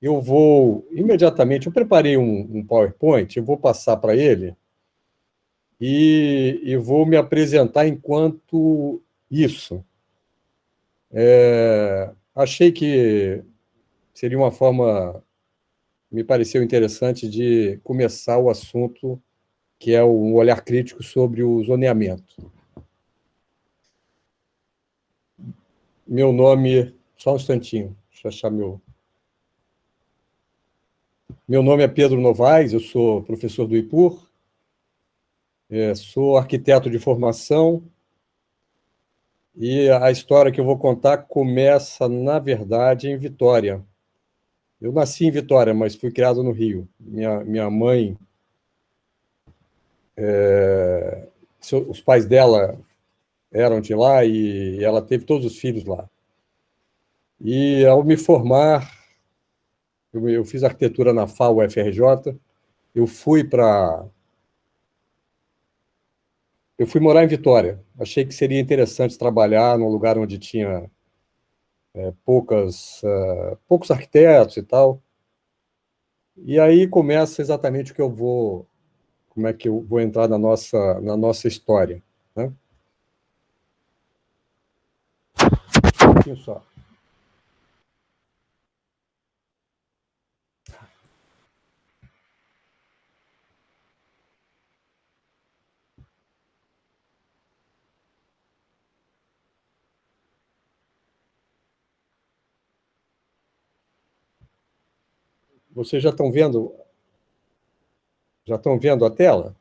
eu vou imediatamente, eu preparei um PowerPoint, eu vou passar para ele e vou me apresentar enquanto isso. Achei que seria uma forma, me pareceu interessante, de começar o assunto, que é um olhar crítico sobre o zoneamento. Meu nome, só um instantinho, deixa eu achar meu... Meu nome é Pedro Novaes, eu sou professor do IPUR, sou arquiteto de formação, e a história que eu vou contar começa, na verdade, em Vitória. Eu nasci em Vitória, mas fui criado no Rio. Minha mãe, os pais dela eram de lá e ela teve todos os filhos lá. E ao me formar, eu fiz arquitetura na FAU-FRJ, eu fui morar em Vitória. Achei que seria interessante trabalhar num lugar onde tinha poucos arquitetos e tal. E aí começa exatamente como é que eu vou entrar na nossa história, né? Um pouquinho só. Vocês já estão vendo? Já estão vendo a tela?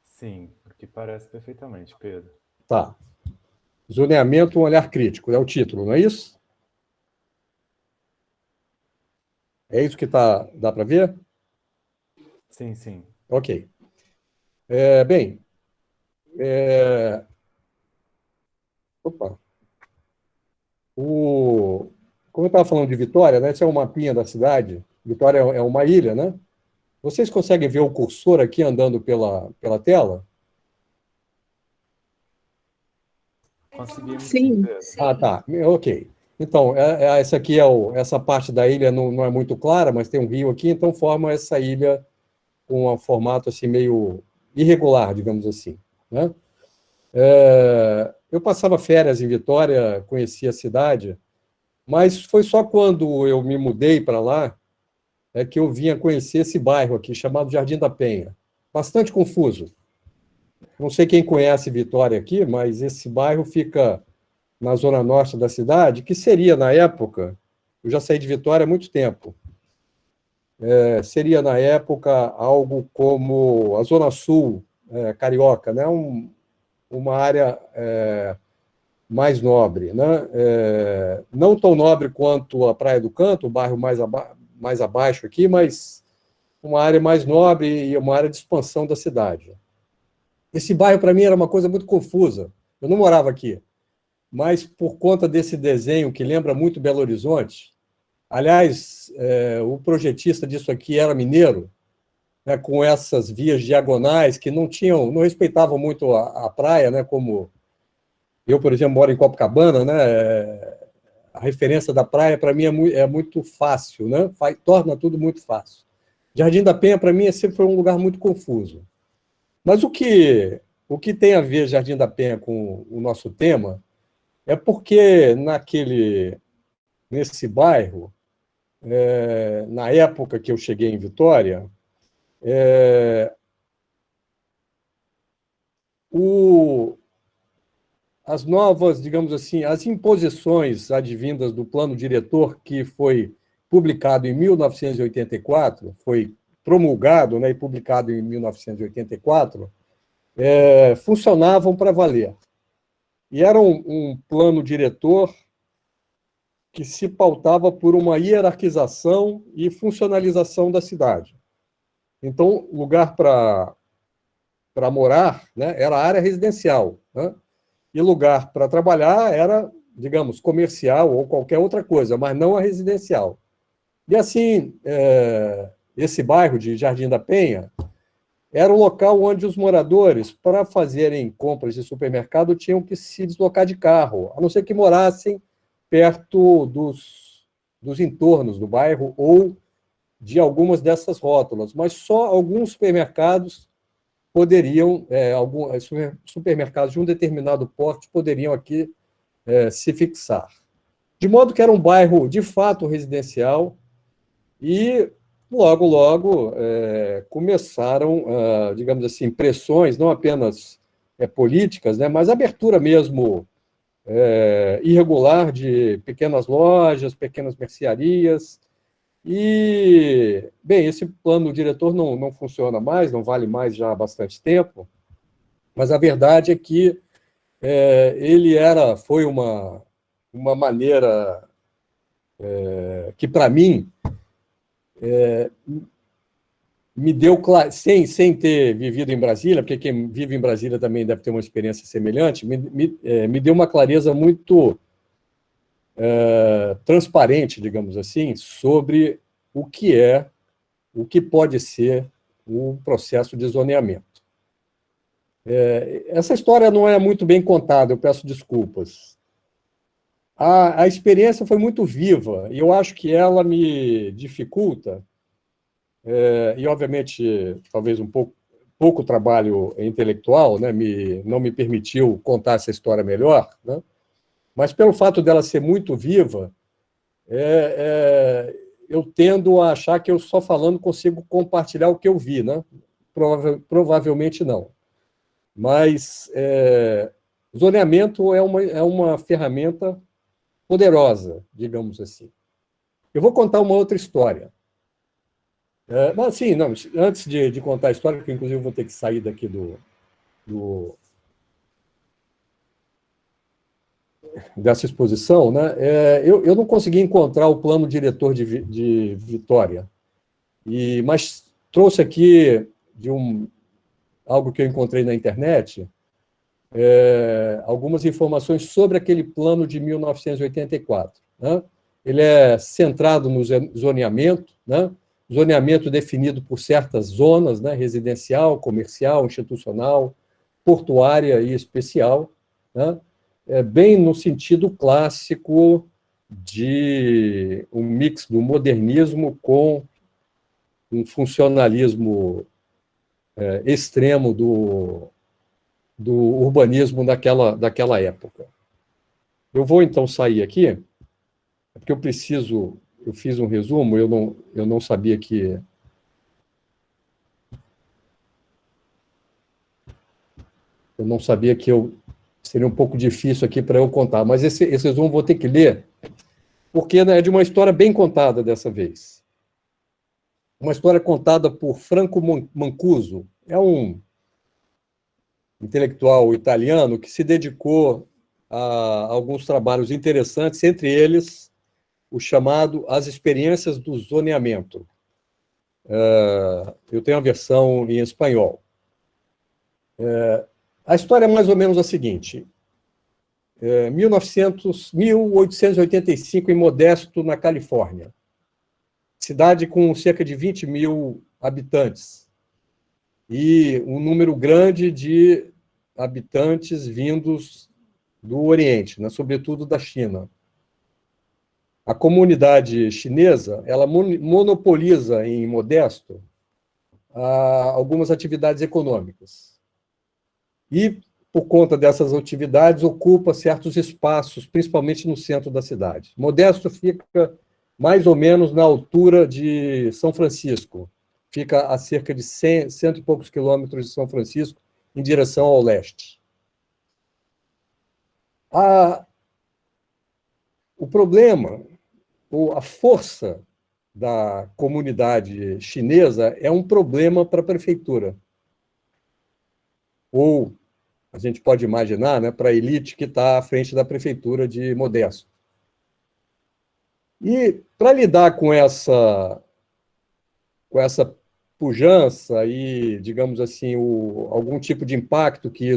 Sim, porque parece perfeitamente, Pedro. Tá. Zoneamento, um olhar crítico, é o título, não é isso? É isso que dá para ver? Sim, sim. Ok. Bem, opa. Como eu estava falando de Vitória, né? Esse é um mapinha da cidade. Vitória é uma ilha, né? Vocês conseguem ver o cursor aqui andando pela tela? Conseguimos sim, Sim. Pedro. Ah, tá. Ok. Então, essa aqui essa parte da ilha não é muito clara, mas tem um rio aqui, então forma essa ilha com um formato assim meio irregular, digamos assim, né? Eu passava férias em Vitória, conhecia a cidade, mas foi só quando eu me mudei para lá que eu vim a conhecer esse bairro aqui, chamado Jardim da Penha. Bastante confuso. Não sei quem conhece Vitória aqui, mas esse bairro fica na zona norte da cidade, que seria, na época, eu já saí de Vitória há muito tempo, seria, na época, algo como a Zona Sul carioca, né? Uma área mais nobre, né? Não tão nobre quanto a Praia do Canto, o bairro mais abaixo aqui, mas uma área mais nobre e uma área de expansão da cidade. Esse bairro, para mim, era uma coisa muito confusa. Eu não morava aqui, mas por conta desse desenho que lembra muito Belo Horizonte, aliás, o projetista disso aqui era mineiro, né, com essas vias diagonais que não respeitavam muito a praia, né, como eu, por exemplo, moro em Copacabana, né, a referência da praia para mim é muito fácil, né, torna tudo muito fácil. Jardim da Penha, para mim, sempre foi um lugar muito confuso. Mas o que tem a ver Jardim da Penha com o nosso tema é porque nesse bairro, na época que eu cheguei em Vitória, as novas, digamos assim, as imposições advindas do plano diretor que foi publicado em 1984, foi promulgado, né, e publicado em 1984, funcionavam para valer. E era um plano diretor que se pautava por uma hierarquização e funcionalização da cidade. Então, lugar para morar, né, era a área residencial, né? E lugar para trabalhar era, digamos, comercial ou qualquer outra coisa, mas não a residencial. E assim, esse bairro de Jardim da Penha era um local onde os moradores, para fazerem compras de supermercado, tinham que se deslocar de carro, a não ser que morassem perto dos entornos do bairro ou de algumas dessas rótulas, mas só alguns supermercados poderiam, alguns supermercados de um determinado porte poderiam aqui se fixar. De modo que era um bairro, de fato, residencial, e logo, logo, começaram, digamos assim, pressões, não apenas políticas, né, mas abertura mesmo irregular de pequenas lojas, pequenas mercearias. E, bem, esse plano diretor não funciona mais, não vale mais já há bastante tempo, mas a verdade é que ele foi uma maneira que, para mim, me deu, sem ter vivido em Brasília, porque quem vive em Brasília também deve ter uma experiência semelhante, me deu uma clareza muito transparente, digamos assim, sobre o que pode ser o processo de zoneamento. Essa história não é muito bem contada, eu peço desculpas. A experiência foi muito viva, e eu acho que ela me dificulta, e, obviamente, talvez pouco trabalho intelectual, né, não me permitiu contar essa história melhor, né, mas pelo fato dela ser muito viva, eu tendo a achar que eu só falando consigo compartilhar o que eu vi, né? Provavelmente não. Mas zoneamento é uma ferramenta poderosa, digamos assim. Eu vou contar uma outra história. Mas, sim, não, antes de contar a história, porque inclusive eu vou ter que sair daqui dessa exposição, né? Eu não consegui encontrar o plano diretor de Vitória, mas trouxe aqui algo que eu encontrei na internet, algumas informações sobre aquele plano de 1984. Né? Ele é centrado no zoneamento, né? Zoneamento definido por certas zonas, né? Residencial, comercial, institucional, portuária e especial, né? Bem no sentido clássico de um mix do modernismo com um funcionalismo extremo do urbanismo daquela época. Eu vou, então, sair aqui, porque eu fiz um resumo, eu não sabia que... Eu não sabia que seria um pouco difícil aqui para eu contar, mas esse resumo eu vou ter que ler, porque, né, é de uma história bem contada dessa vez. Uma história contada por Franco Mancuso, é um intelectual italiano que se dedicou a alguns trabalhos interessantes, entre eles o chamado As Experiências do Zoneamento. Eu tenho a versão em espanhol. A história é mais ou menos a seguinte. 1885, em Modesto, na Califórnia. Cidade com cerca de 20 mil habitantes. E um número grande de habitantes vindos do Oriente, né, sobretudo da China. A comunidade chinesa, ela monopoliza em Modesto algumas atividades econômicas. E, por conta dessas atividades, ocupa certos espaços, principalmente no centro da cidade. Modesto fica mais ou menos na altura de São Francisco. Fica a cerca de 100 e poucos quilômetros de São Francisco, em direção ao leste. O problema, ou a força da comunidade chinesa é um problema para a prefeitura. Ou, a gente pode imaginar, né, para a elite que está à frente da prefeitura de Modesto. E, para lidar com essa pujança e, digamos assim, algum tipo de impacto que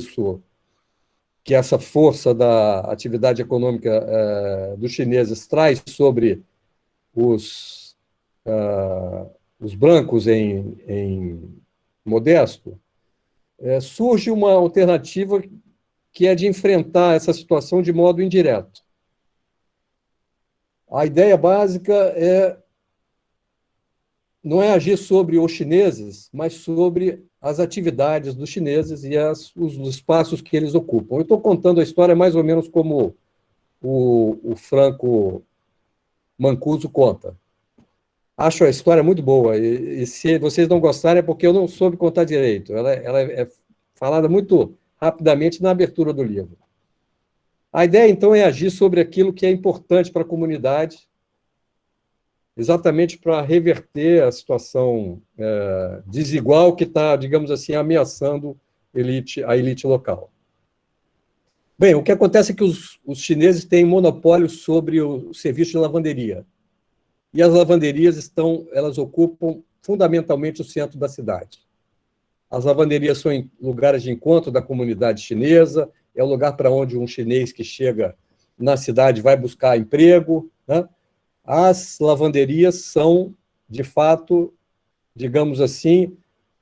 essa força da atividade econômica dos chineses traz sobre os brancos em Modesto, surge uma alternativa que é de enfrentar essa situação de modo indireto. A ideia básica não é agir sobre os chineses, mas sobre as atividades dos chineses e os espaços que eles ocupam. Eu estou contando a história mais ou menos como o Franco Mancuso conta. Acho a história muito boa, e se vocês não gostarem é porque eu não soube contar direito. Ela é falada muito rapidamente na abertura do livro. A ideia, então, é agir sobre aquilo que é importante para a comunidade, exatamente para reverter a situação desigual que está, digamos assim, ameaçando a elite local. Bem, o que acontece é que os chineses têm monopólio sobre o serviço de lavanderia. E as lavanderias elas ocupam fundamentalmente o centro da cidade. As lavanderias são lugares de encontro da comunidade chinesa, é o lugar para onde um chinês que chega na cidade vai buscar emprego, né? As lavanderias são, de fato, digamos assim,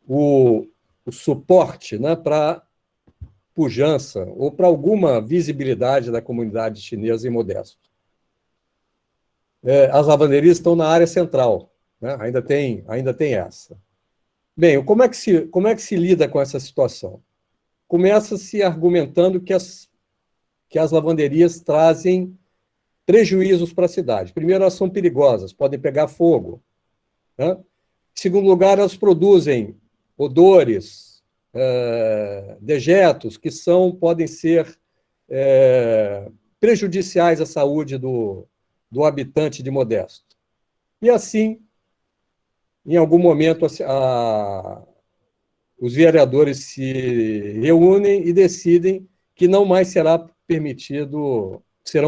o suporte, né, para pujança ou para alguma visibilidade da comunidade chinesa em Modesto. As lavanderias estão na área central, né? Ainda tem essa. Bem, como é que se lida com essa situação? Começa-se argumentando que as lavanderias trazem prejuízos para a cidade. Primeiro, elas são perigosas, podem pegar fogo, né? Em segundo lugar, elas produzem odores, dejetos que podem ser prejudiciais à saúde do habitante de Modesto. E assim, em algum momento, os vereadores se reúnem e decidem que não mais serão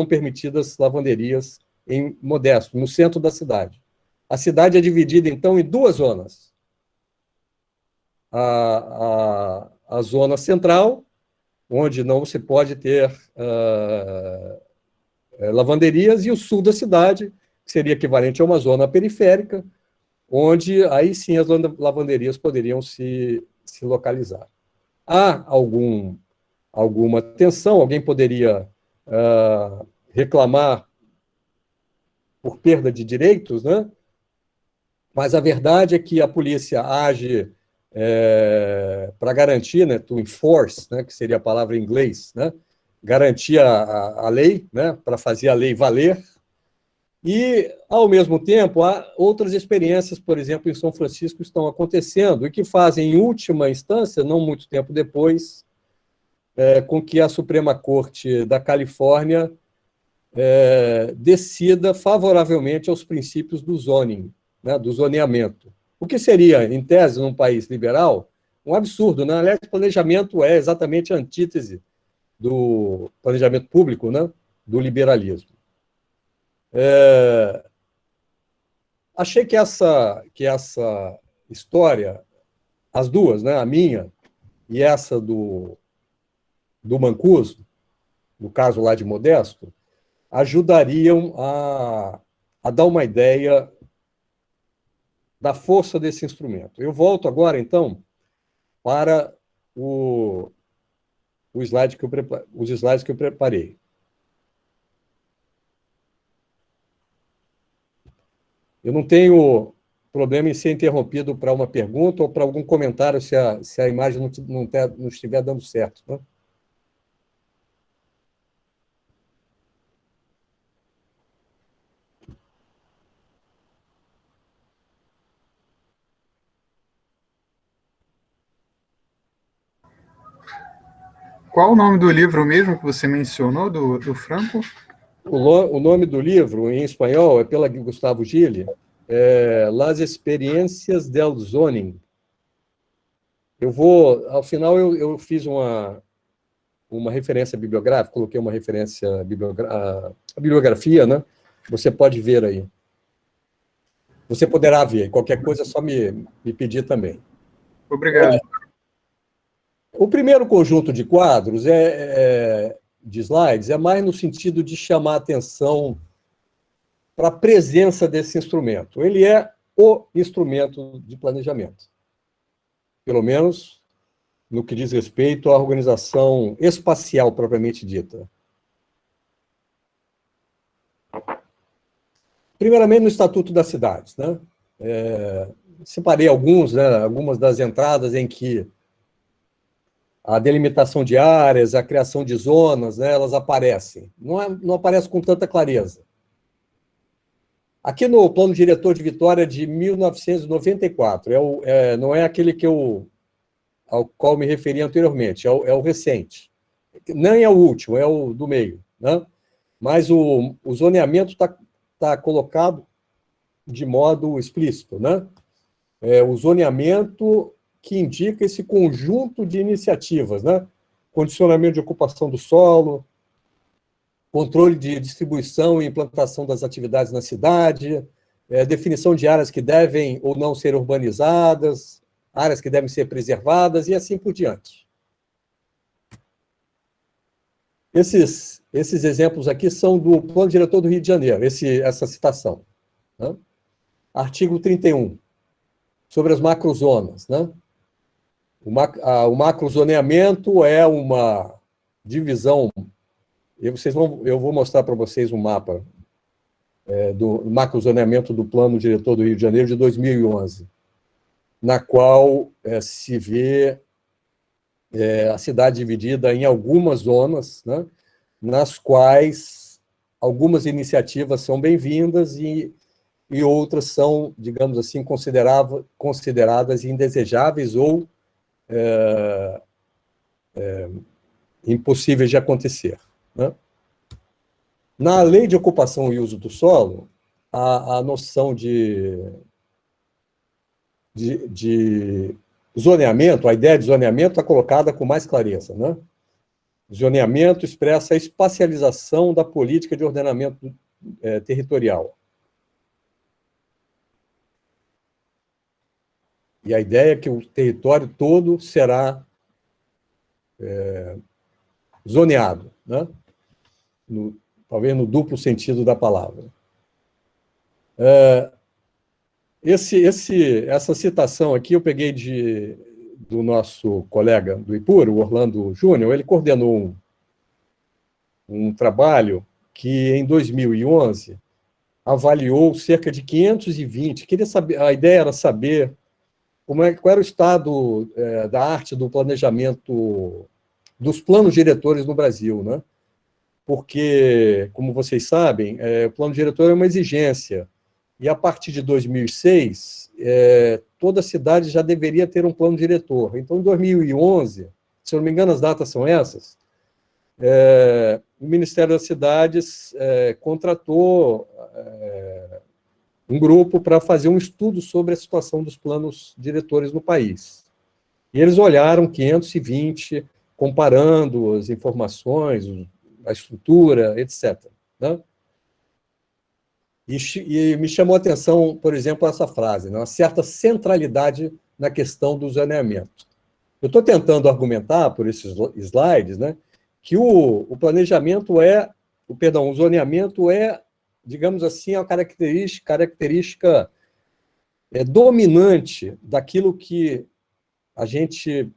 permitidas lavanderias em Modesto, no centro da cidade. A cidade é dividida, então, em duas zonas. A zona central, onde não se pode ter lavanderias, e o sul da cidade, que seria equivalente a uma zona periférica, onde aí sim as lavanderias poderiam se localizar. Há alguma tensão, alguém poderia reclamar por perda de direitos, né? Mas a verdade é que a polícia age para garantir, né, to enforce, né, que seria a palavra em inglês, né, garantir a lei, né, para fazer a lei valer. E, ao mesmo tempo, há outras experiências, por exemplo, em São Francisco, estão acontecendo e que fazem, em última instância, não muito tempo depois, com que a Suprema Corte da Califórnia decida favoravelmente aos princípios do zoning, né, do zoneamento. O que seria, em tese, num país liberal, um absurdo, né? Aliás, planejamento é exatamente a antítese do planejamento público, né, do liberalismo. Achei que essa história, as duas, né, a minha e essa do Mancuso, no caso lá de Modesto, ajudariam a dar uma ideia da força desse instrumento. Eu volto agora, então, para os slides que eu preparei. Eu não tenho problema em ser interrompido para uma pergunta ou para algum comentário se a imagem não estiver dando certo, né? Qual o nome do livro mesmo que você mencionou, do Franco? O nome do livro, em espanhol, é pela Gustavo Gili, Las Experiencias del Zoning. Ao final, eu fiz uma referência bibliográfica, coloquei uma referência a bibliografia, né? Você pode ver aí. Você poderá ver. Qualquer coisa é só me pedir também. Obrigado. O primeiro conjunto de quadros, de slides, é mais no sentido de chamar a atenção para a presença desse instrumento. Ele é o instrumento de planejamento. Pelo menos no que diz respeito à organização espacial propriamente dita. Primeiramente, no Estatuto das Cidades, né? Separei alguns, né, algumas das entradas em que a delimitação de áreas, a criação de zonas, né, elas aparecem. Não aparecem com tanta clareza. Aqui no Plano Diretor de Vitória de 1994, não é aquele ao qual me referi anteriormente, é o recente. Nem é o último, é o do meio, né? Mas o zoneamento está colocado de modo explícito, né? O zoneamento que indica esse conjunto de iniciativas, né? Condicionamento de ocupação do solo, controle de distribuição e implantação das atividades na cidade, definição de áreas que devem ou não ser urbanizadas, áreas que devem ser preservadas e assim por diante. Esses exemplos aqui são do Plano Diretor do Rio de Janeiro, essa citação, né? Artigo 31, sobre as macrozonas, né? O macrozoneamento é uma divisão. Eu vou mostrar para vocês um mapa do macrozoneamento do Plano Diretor do Rio de Janeiro de 2011, na qual se vê a cidade dividida em algumas zonas, né, nas quais algumas iniciativas são bem-vindas e outras são, digamos assim, consideradas indesejáveis ou impossíveis de acontecer, né? Na Lei de Ocupação e Uso do Solo, a noção de zoneamento, a ideia de zoneamento está colocada com mais clareza, né? Zoneamento expressa a espacialização da política de ordenamento territorial. E a ideia é que o território todo será zoneado, né? Talvez no duplo sentido da palavra. Essa citação aqui eu peguei do nosso colega do IPUR, o Orlando Júnior. Ele coordenou um trabalho que, em 2011, avaliou cerca de 520. A ideia era saber qual era o estado da arte do planejamento dos planos diretores no Brasil, né? Porque, como vocês sabem, o plano diretor é uma exigência, e a partir de 2006, toda cidade já deveria ter um plano diretor. Então, em 2011, se eu não me engano, as datas são essas, o Ministério das Cidades contratou um grupo para fazer um estudo sobre a situação dos planos diretores no país. E eles olharam 520, comparando as informações, a estrutura, etc., né? E me chamou a atenção, por exemplo, essa frase, né? Uma certa centralidade na questão do zoneamento. Eu estou tentando argumentar, por esses slides, né, que o zoneamento é, digamos assim, a característica dominante daquilo que a gente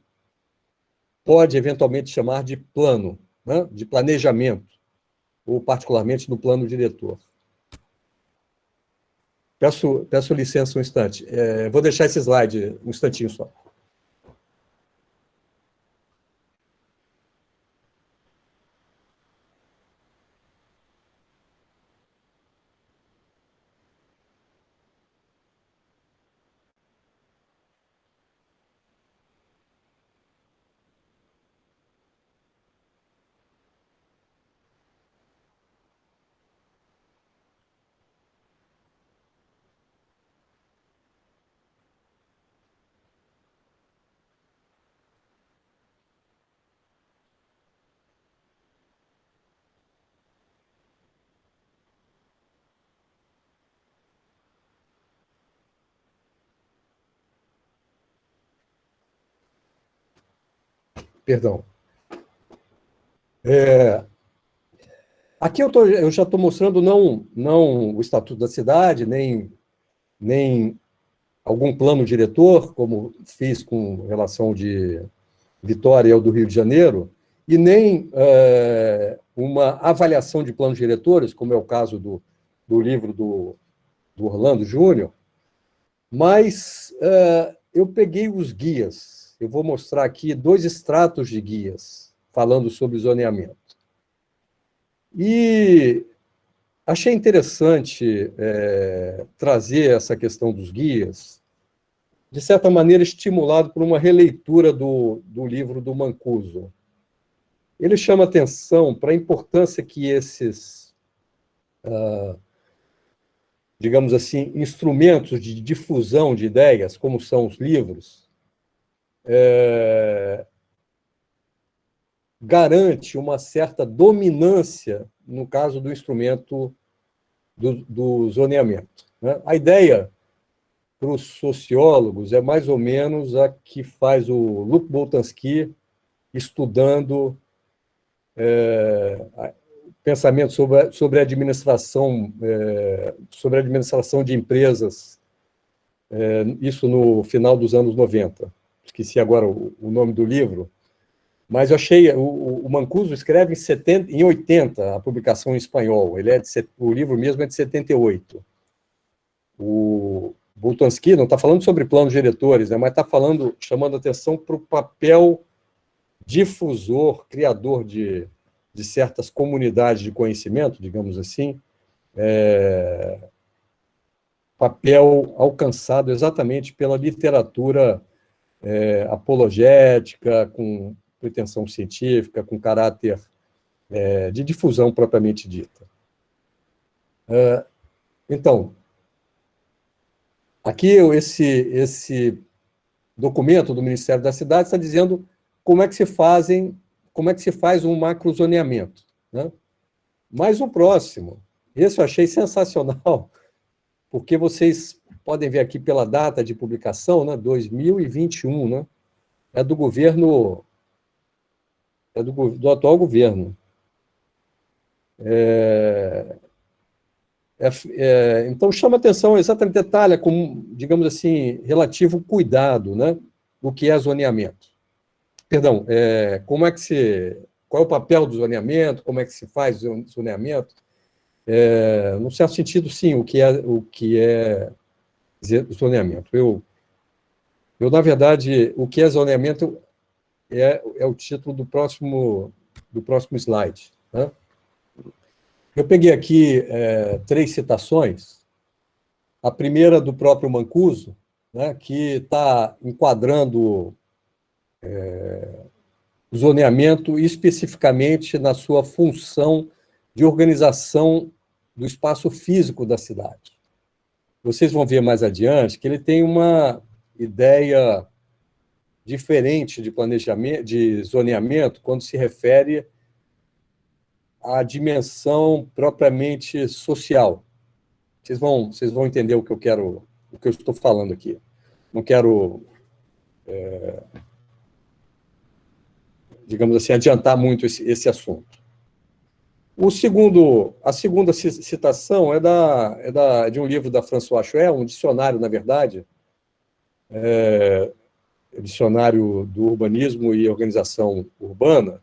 pode eventualmente chamar de plano, né, de planejamento, ou particularmente do plano diretor. Peço licença um instante. Vou deixar esse slide um instantinho só. Perdão. Aqui eu já estou mostrando não o Estatuto da Cidade, nem algum plano diretor, como fiz com relação de Vitória ao do Rio de Janeiro, e nem uma avaliação de planos diretores, como é o caso do livro do Orlando Júnior, mas eu peguei os guias. Eu vou mostrar aqui 2 extratos de guias falando sobre zoneamento. E achei interessante trazer essa questão dos guias, de certa maneira estimulado por uma releitura do livro do Mancuso. Ele chama atenção para a importância que esses, digamos assim, instrumentos de difusão de ideias, como são os livros, garante uma certa dominância, no caso do instrumento do zoneamento, né? A ideia, para os sociólogos, é mais ou menos a que faz o Luc Boltanski, estudando pensamento sobre a administração, sobre a administração de empresas, isso no final dos anos 90. Esqueci agora o nome do livro, mas eu achei, o Mancuso escreve em 80, a publicação em espanhol, o livro mesmo é de 78. O Boltanski não está falando sobre planos diretores, né, mas está chamando atenção para o papel difusor, criador de certas comunidades de conhecimento, digamos assim, papel alcançado exatamente pela literatura apologética, com pretensão científica, com caráter de difusão propriamente dita. Então, aqui esse documento do Ministério da Cidade está dizendo como é que se faz um macrozoneamento, né? Mas o próximo, esse eu achei sensacional, porque vocês podem ver aqui pela data de publicação, né, 2021, né? É do governo, do atual governo. Então, chama atenção exatamente, detalha com, digamos assim, relativo cuidado, né, do que é zoneamento. Perdão, qual é o papel do zoneamento, como é que se faz o zoneamento? Num certo sentido, sim, o que é zoneamento. Eu, na verdade, o que é zoneamento é o título do próximo slide, né? Eu peguei aqui 3 citações. A primeira do próprio Mancuso, né, que está enquadrando o zoneamento especificamente na sua função de organização do espaço físico da cidade. Vocês vão ver mais adiante que ele tem uma ideia diferente de planejamento, de zoneamento, quando se refere à dimensão propriamente social. Vocês vão entender o que eu estou falando aqui. Não quero, digamos assim, adiantar muito esse assunto. A segunda citação é de um livro da François Chouet, um dicionário, na verdade, dicionário do urbanismo e organização urbana,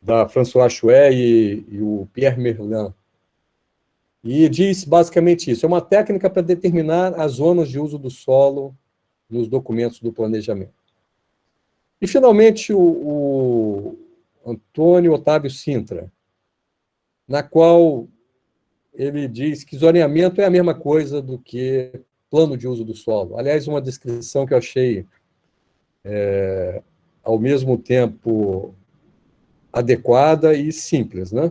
da François Chouet e o Pierre Merlin. E diz basicamente isso: é uma técnica para determinar as zonas de uso do solo nos documentos do planejamento. E, finalmente, o Antônio Otávio Sintra, na qual ele diz que zoneamento é a mesma coisa do que plano de uso do solo. Aliás, uma descrição que eu achei, ao mesmo tempo, adequada e simples, né?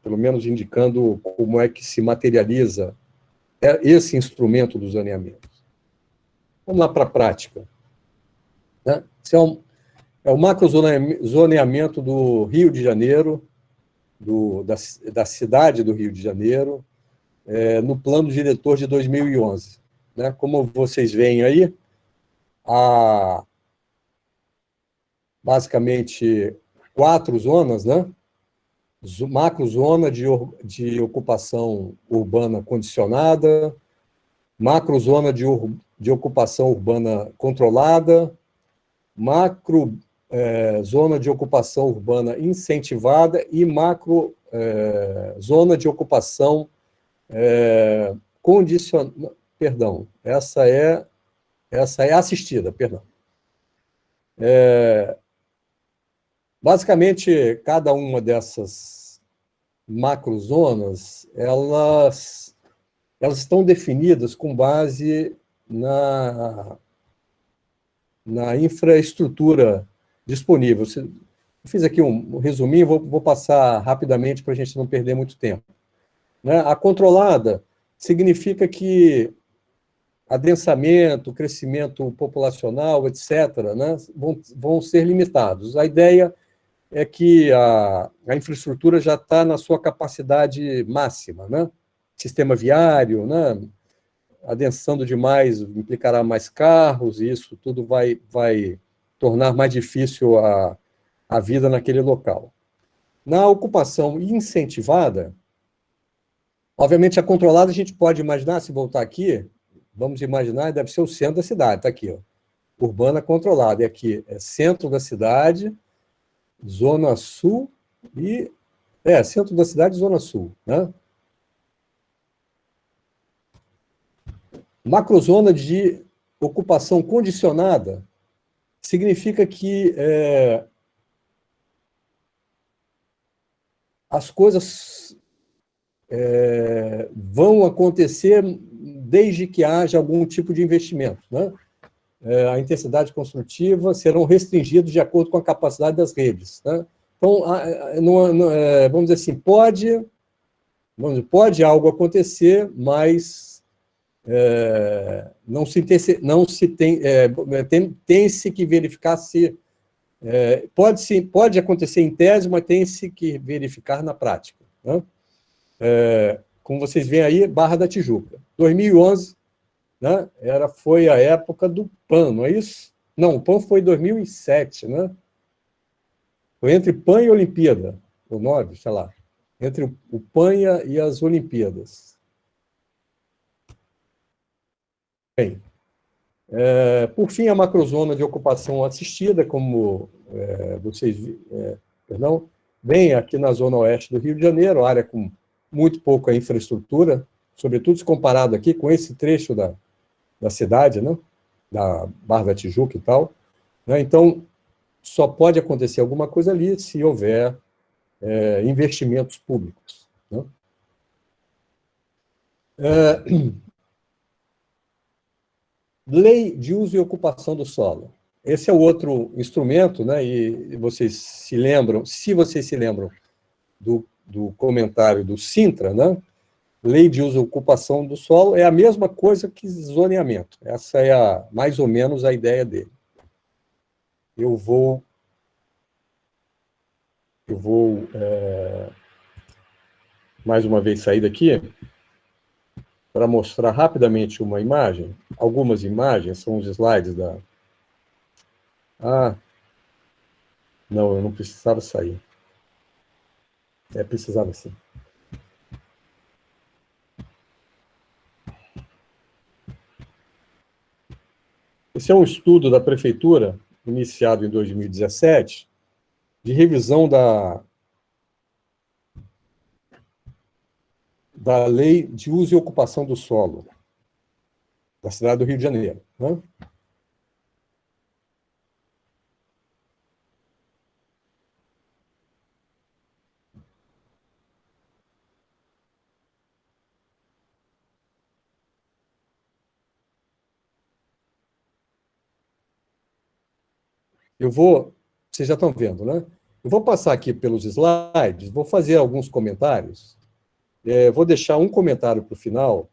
Pelo menos indicando como é que se materializa esse instrumento do zoneamento. Vamos lá para a prática. Né? Esse é o macrozoneamento do Rio de Janeiro, da cidade do Rio de Janeiro, no plano diretor de 2011. Né? Como vocês veem aí, há basicamente 4 zonas, né? Macrozona de ocupação urbana condicionada, macrozona de ocupação urbana controlada, zona de ocupação urbana incentivada e macrozona de ocupação Perdão, essa é assistida, perdão. Basicamente, cada uma dessas macrozonas, elas estão definidas com base na infraestrutura disponível. Eu fiz aqui um resuminho, vou passar rapidamente para a gente não perder muito tempo. Né? A controlada significa que adensamento, crescimento populacional, etc., né, vão ser limitados. A ideia é que a infraestrutura já está na sua capacidade máxima, né? Sistema viário, né? Adensando demais implicará mais carros, e isso tudo vai tornar mais difícil a vida naquele local. Na ocupação incentivada, obviamente a controlada a gente pode imaginar, se voltar aqui, vamos imaginar, deve ser o centro da cidade, está aqui, ó, urbana controlada, e aqui é centro da cidade, zona sul e... centro da cidade e zona sul, né? Macrozona de ocupação condicionada significa que as coisas vão acontecer desde que haja algum tipo de investimento, né? A intensidade construtiva serão restringidos de acordo com a capacidade das redes, né? Então, vamos dizer assim, pode algo acontecer, mas tem-se que verificar se... pode acontecer em tese, mas tem-se que verificar na prática, né? Como vocês veem aí, Barra da Tijuca. 2011, né, foi a época do PAN, não é isso? Não, o PAN foi em 2007, né? Foi entre PAN e Olimpíada, ou 9, sei lá. Entre o PAN e as Olimpíadas. Bem, por fim, a macrozona de ocupação assistida, como vocês bem aqui na zona oeste do Rio de Janeiro, área com muito pouca infraestrutura, sobretudo se comparado aqui com esse trecho da cidade, né? Da Barra da Tijuca e tal, né? Então, só pode acontecer alguma coisa ali se houver investimentos públicos, né? Lei de uso e ocupação do solo. Esse é o outro instrumento, né? E vocês se lembram, se vocês se lembram do comentário do Sintra, né? Lei de uso e ocupação do solo é a mesma coisa que zoneamento. Essa é mais ou menos a ideia dele. Eu vou mais uma vez sair daqui para mostrar rapidamente uma imagem. Algumas imagens são os slides da... não, eu não precisava sair. Precisava sim. Esse é um estudo da Prefeitura, iniciado em 2017, de revisão da Lei de Uso e Ocupação do Solo, da cidade do Rio de Janeiro, né? Vocês já estão vendo, né? Eu vou passar aqui pelos slides, vou fazer alguns comentários, vou deixar um comentário para o final,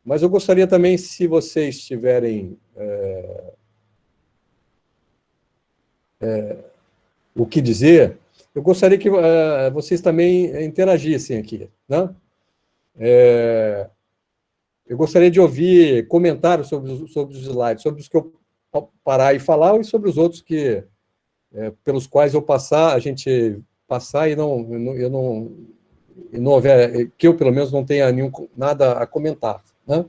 mas eu gostaria também, se vocês tiverem o que dizer, eu gostaria que vocês também interagissem aqui, né? Eu gostaria de ouvir comentários sobre os slides, sobre os que eu parar e falar, e sobre os outros pelos quais a gente passar e não houver, que eu, pelo menos, não tenha nada a comentar, né?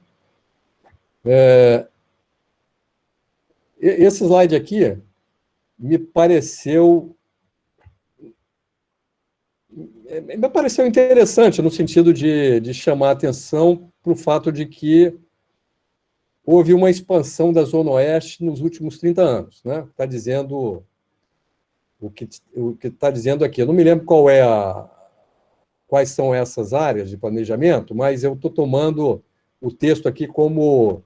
Esse slide aqui me pareceu me pareceu interessante no sentido de chamar a atenção para o fato de que houve uma expansão da Zona Oeste nos últimos 30 anos, né? Está dizendo o que está dizendo aqui. Eu não me lembro quais são essas áreas de planejamento, mas eu estou tomando o texto aqui como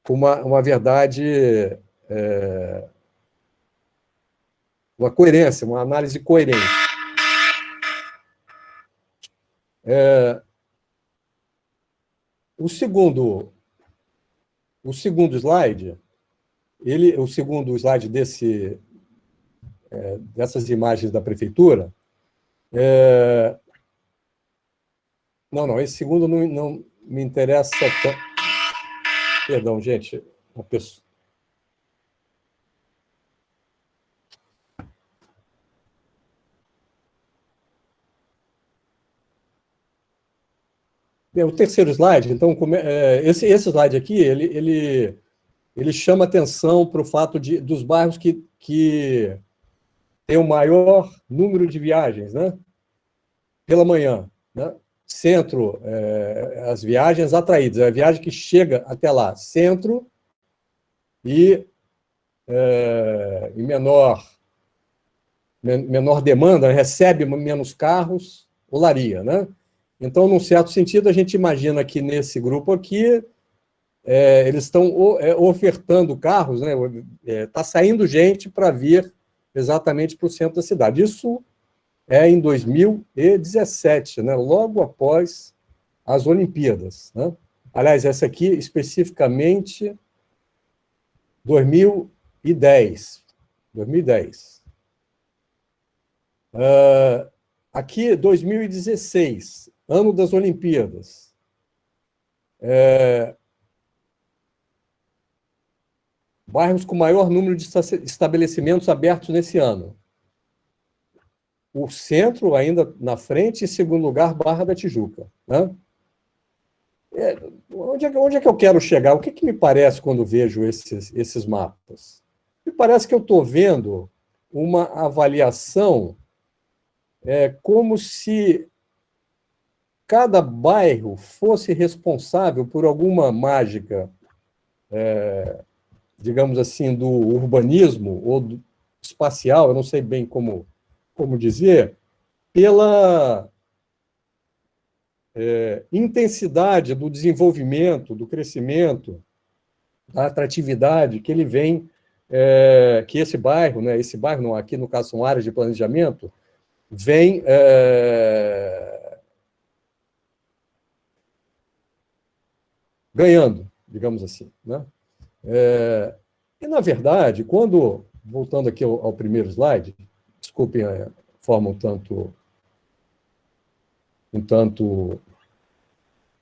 uma verdade, uma coerência, uma análise coerente. O segundo slide, o segundo slide dessas imagens da prefeitura, não, esse segundo não me interessa tanto. Perdão, gente, uma pessoa. Bem, o terceiro slide, então, esse slide aqui, ele chama atenção para o fato dos bairros que têm o maior número de viagens, né? Pela manhã, né? Centro, as viagens atraídas, a viagem que chega até lá, centro e menor demanda, recebe menos carros, olaria, né? Então, num certo sentido, a gente imagina que nesse grupo aqui, eles estão ofertando carros, né? Está saindo gente para vir exatamente para o centro da cidade. Isso em 2017, né? Logo após as Olimpíadas, né? Aliás, essa aqui, especificamente, 2010. Aqui, 2016, ano das Olimpíadas. Bairros com maior número de estabelecimentos abertos nesse ano. O centro, ainda na frente, e, em segundo lugar, Barra da Tijuca. Né? Onde é que eu quero chegar? O que me parece quando vejo esses mapas? Me parece que eu estou vendo uma avaliação como se cada bairro fosse responsável por alguma mágica, digamos assim, do urbanismo ou do espacial, eu não sei bem como dizer, pela intensidade do desenvolvimento, do crescimento, da atratividade que ele vem, que esse bairro, né, não, aqui no caso são áreas de planejamento, vem ganhando, digamos assim, né? E, na verdade, voltando aqui ao primeiro slide, desculpem a forma um tanto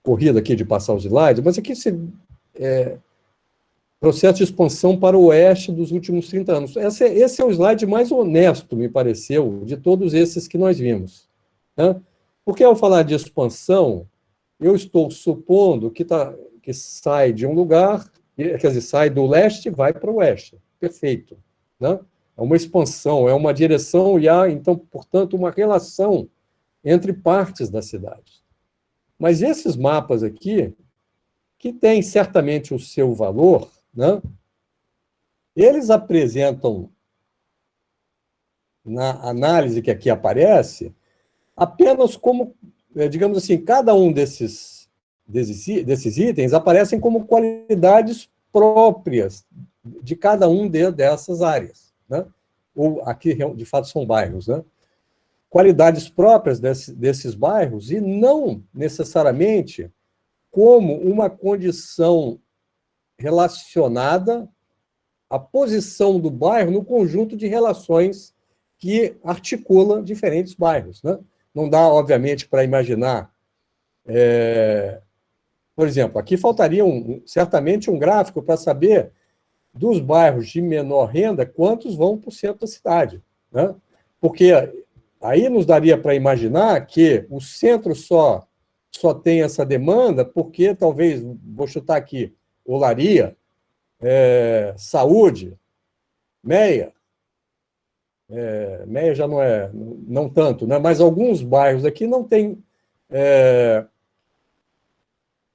corrida aqui de passar os slides, mas aqui processo de expansão para o oeste dos últimos 30 anos. Esse é o slide mais honesto, me pareceu, de todos esses que nós vimos. Né? Porque, ao falar de expansão, eu estou supondo que sai de um lugar, quer dizer, sai do leste e vai para o oeste. Perfeito. Né? É uma expansão, é uma direção e há, então, portanto, uma relação entre partes da cidade. Mas esses mapas aqui, que têm certamente o seu valor, né? Eles apresentam, na análise que aqui aparece, apenas como, digamos assim, cada um desses itens aparecem como qualidades próprias de cada um dessas áreas, né? Ou aqui, de fato, são bairros, né? Qualidades próprias desses bairros e não necessariamente como uma condição relacionada à posição do bairro no conjunto de relações que articula diferentes bairros, né? Não dá, obviamente, para imaginar... por exemplo, aqui faltaria certamente um gráfico para saber dos bairros de menor renda, quantos vão para o centro da cidade, né? Porque aí nos daria para imaginar que o centro só tem essa demanda porque, talvez, vou chutar aqui, olaria, saúde, meia, Meia já não é, não tanto, né? Mas alguns bairros aqui não têm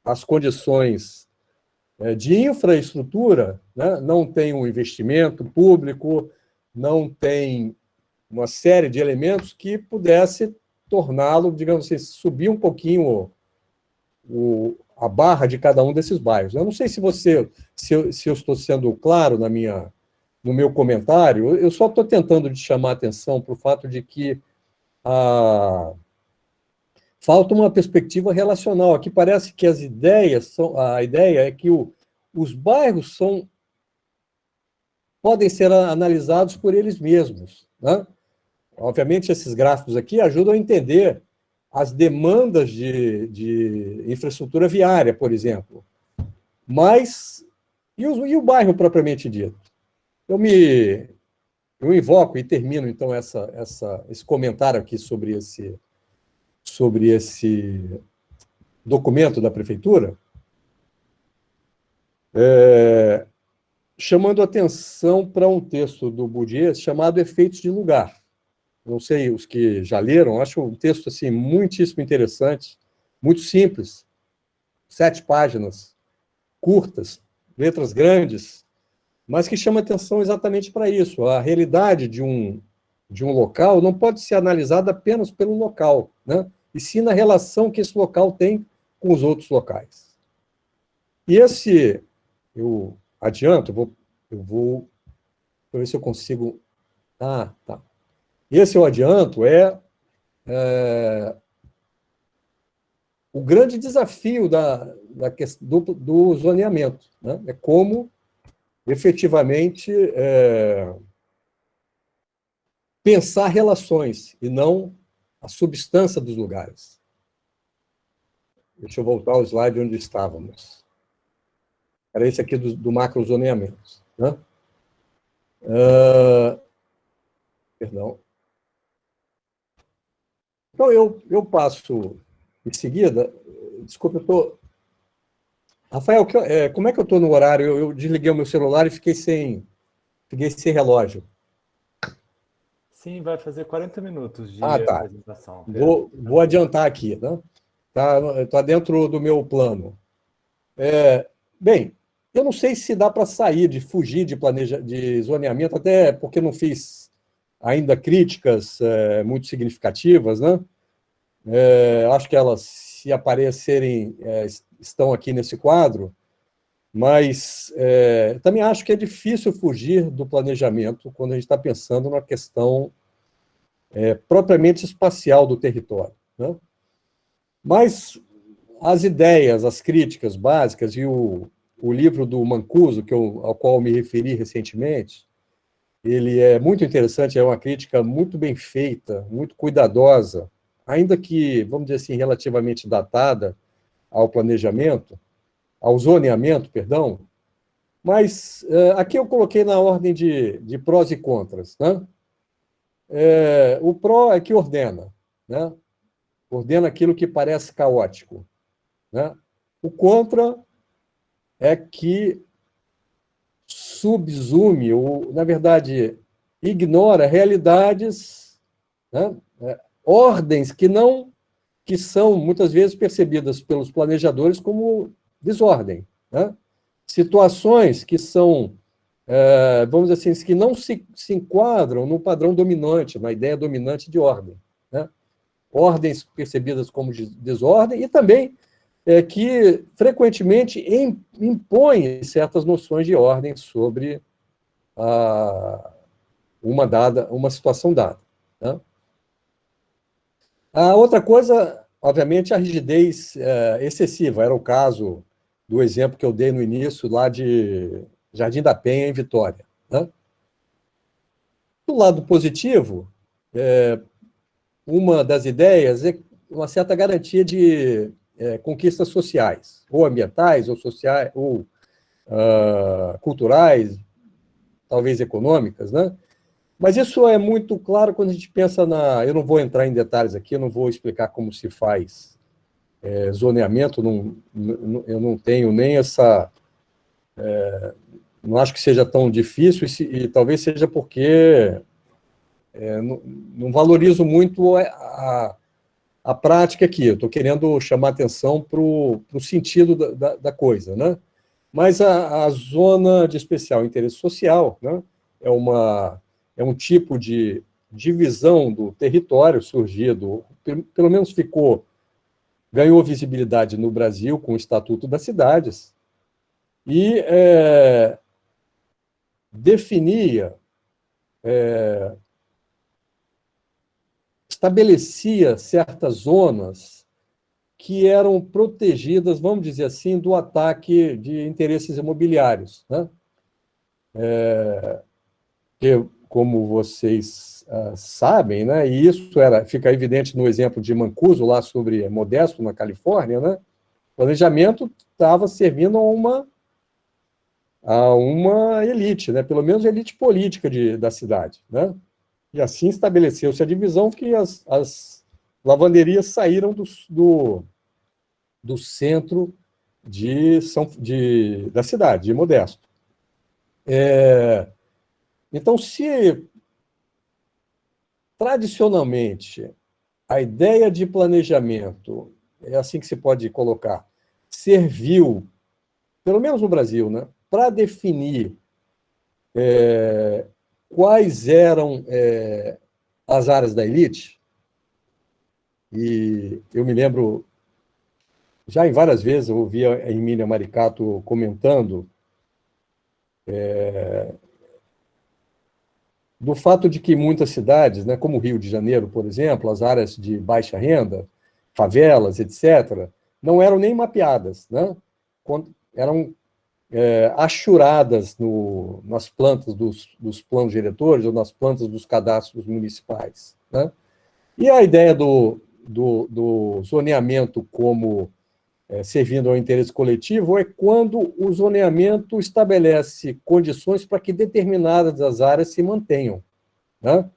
as condições de infraestrutura, né? Não tem um investimento público, não tem uma série de elementos que pudesse torná-lo, digamos assim, subir um pouquinho a barra de cada um desses bairros. Eu não sei se eu estou sendo claro no meu comentário, eu só estou tentando de chamar a atenção para o fato de que falta uma perspectiva relacional. Aqui parece que a ideia é que os bairros podem ser analisados por eles mesmos, né? Obviamente, esses gráficos aqui ajudam a entender as demandas de infraestrutura viária, por exemplo. Mas, e o bairro propriamente dito? Eu invoco e termino, então, esse comentário aqui sobre esse documento da prefeitura, chamando atenção para um texto do Bourdieu chamado Efeitos de Lugar. Não sei, os que já leram, acho um texto assim, muitíssimo interessante, muito simples, 7 páginas, curtas, letras grandes, mas que chama atenção exatamente para isso. A realidade de um local não pode ser analisada apenas pelo local, né? E sim na relação que esse local tem com os outros locais. E eu adianto, eu vou ver se eu consigo... tá. Esse eu adianto o grande desafio do zoneamento, né? É como, efetivamente, pensar relações e não a substância dos lugares. Deixa eu voltar ao slide onde estávamos. Era esse aqui do macrozoneamento, né? Perdão. Então, eu passo em seguida... Desculpa, eu estou... Rafael, como é que eu estou no horário? Eu desliguei o meu celular e fiquei sem relógio. Sim, vai fazer 40 minutos de tá. apresentação. Vou adiantar aqui, né? Tá dentro do meu plano. Bem, eu não sei se dá para fugir de zoneamento, até porque não fiz ainda críticas muito significativas, né? Acho que elas, se aparecerem, estão aqui nesse quadro, mas também acho que é difícil fugir do planejamento quando a gente está pensando na questão propriamente espacial do território, né? Mas as ideias, as críticas básicas e o livro do Mancuso, ao qual eu me referi recentemente, ele é muito interessante, é uma crítica muito bem feita, muito cuidadosa, ainda que, vamos dizer assim, relativamente datada ao planejamento, ao zoneamento, perdão, mas aqui eu coloquei na ordem de prós e contras, né? O pró é que ordena, né? Ordena aquilo que parece caótico, né? O contra é que subsume, ou, na verdade, ignora realidades, né? Ordens que são, muitas vezes, percebidas pelos planejadores como desordem, né? Situações que são, vamos dizer assim, que não se enquadram no padrão dominante, na ideia dominante de ordem, né? Ordens percebidas como desordem e também que, frequentemente, impõem certas noções de ordem sobre uma situação dada, né? A outra coisa, obviamente, a rigidez excessiva. Era o caso do exemplo que eu dei no início, lá de Jardim da Penha, em Vitória, né? Do lado positivo, uma das ideias é uma certa garantia de conquistas sociais, ou ambientais, ou sociais, ou culturais, talvez econômicas, né? Mas isso é muito claro quando a gente pensa eu não vou entrar em detalhes aqui, eu não vou explicar como se faz zoneamento, eu não tenho nem essa... não acho que seja tão difícil, e talvez seja porque não valorizo muito a prática aqui, eu estou querendo chamar atenção para o sentido da coisa, né? Mas a zona de especial interesse social, né, é um tipo de divisão do território surgido, pelo menos ganhou visibilidade no Brasil com o Estatuto das Cidades, e definia, estabelecia certas zonas que eram protegidas, vamos dizer assim, do ataque de interesses imobiliários, né? Que, como vocês sabem, né, e isso fica evidente no exemplo de Mancuso, lá sobre Modesto, na Califórnia, né, o planejamento estava servindo a uma elite, né, pelo menos a elite política da cidade, né? E assim estabeleceu-se a divisão que as lavanderias saíram do centro da cidade, de Modesto. Então, se tradicionalmente a ideia de planejamento, é assim que se pode colocar, serviu, pelo menos no Brasil, né, para definir quais eram as áreas da elite, e eu me lembro, já em várias vezes, eu ouvi a Emília Maricato comentando do fato de que muitas cidades, né, como o Rio de Janeiro, por exemplo, as áreas de baixa renda, favelas, etc., não eram nem mapeadas, né? Eram achuradas nas plantas dos planos diretores ou nas plantas dos cadastros municipais, né? E a ideia do zoneamento como servindo ao interesse coletivo é quando o zoneamento estabelece condições para que determinadas das áreas se mantenham, né?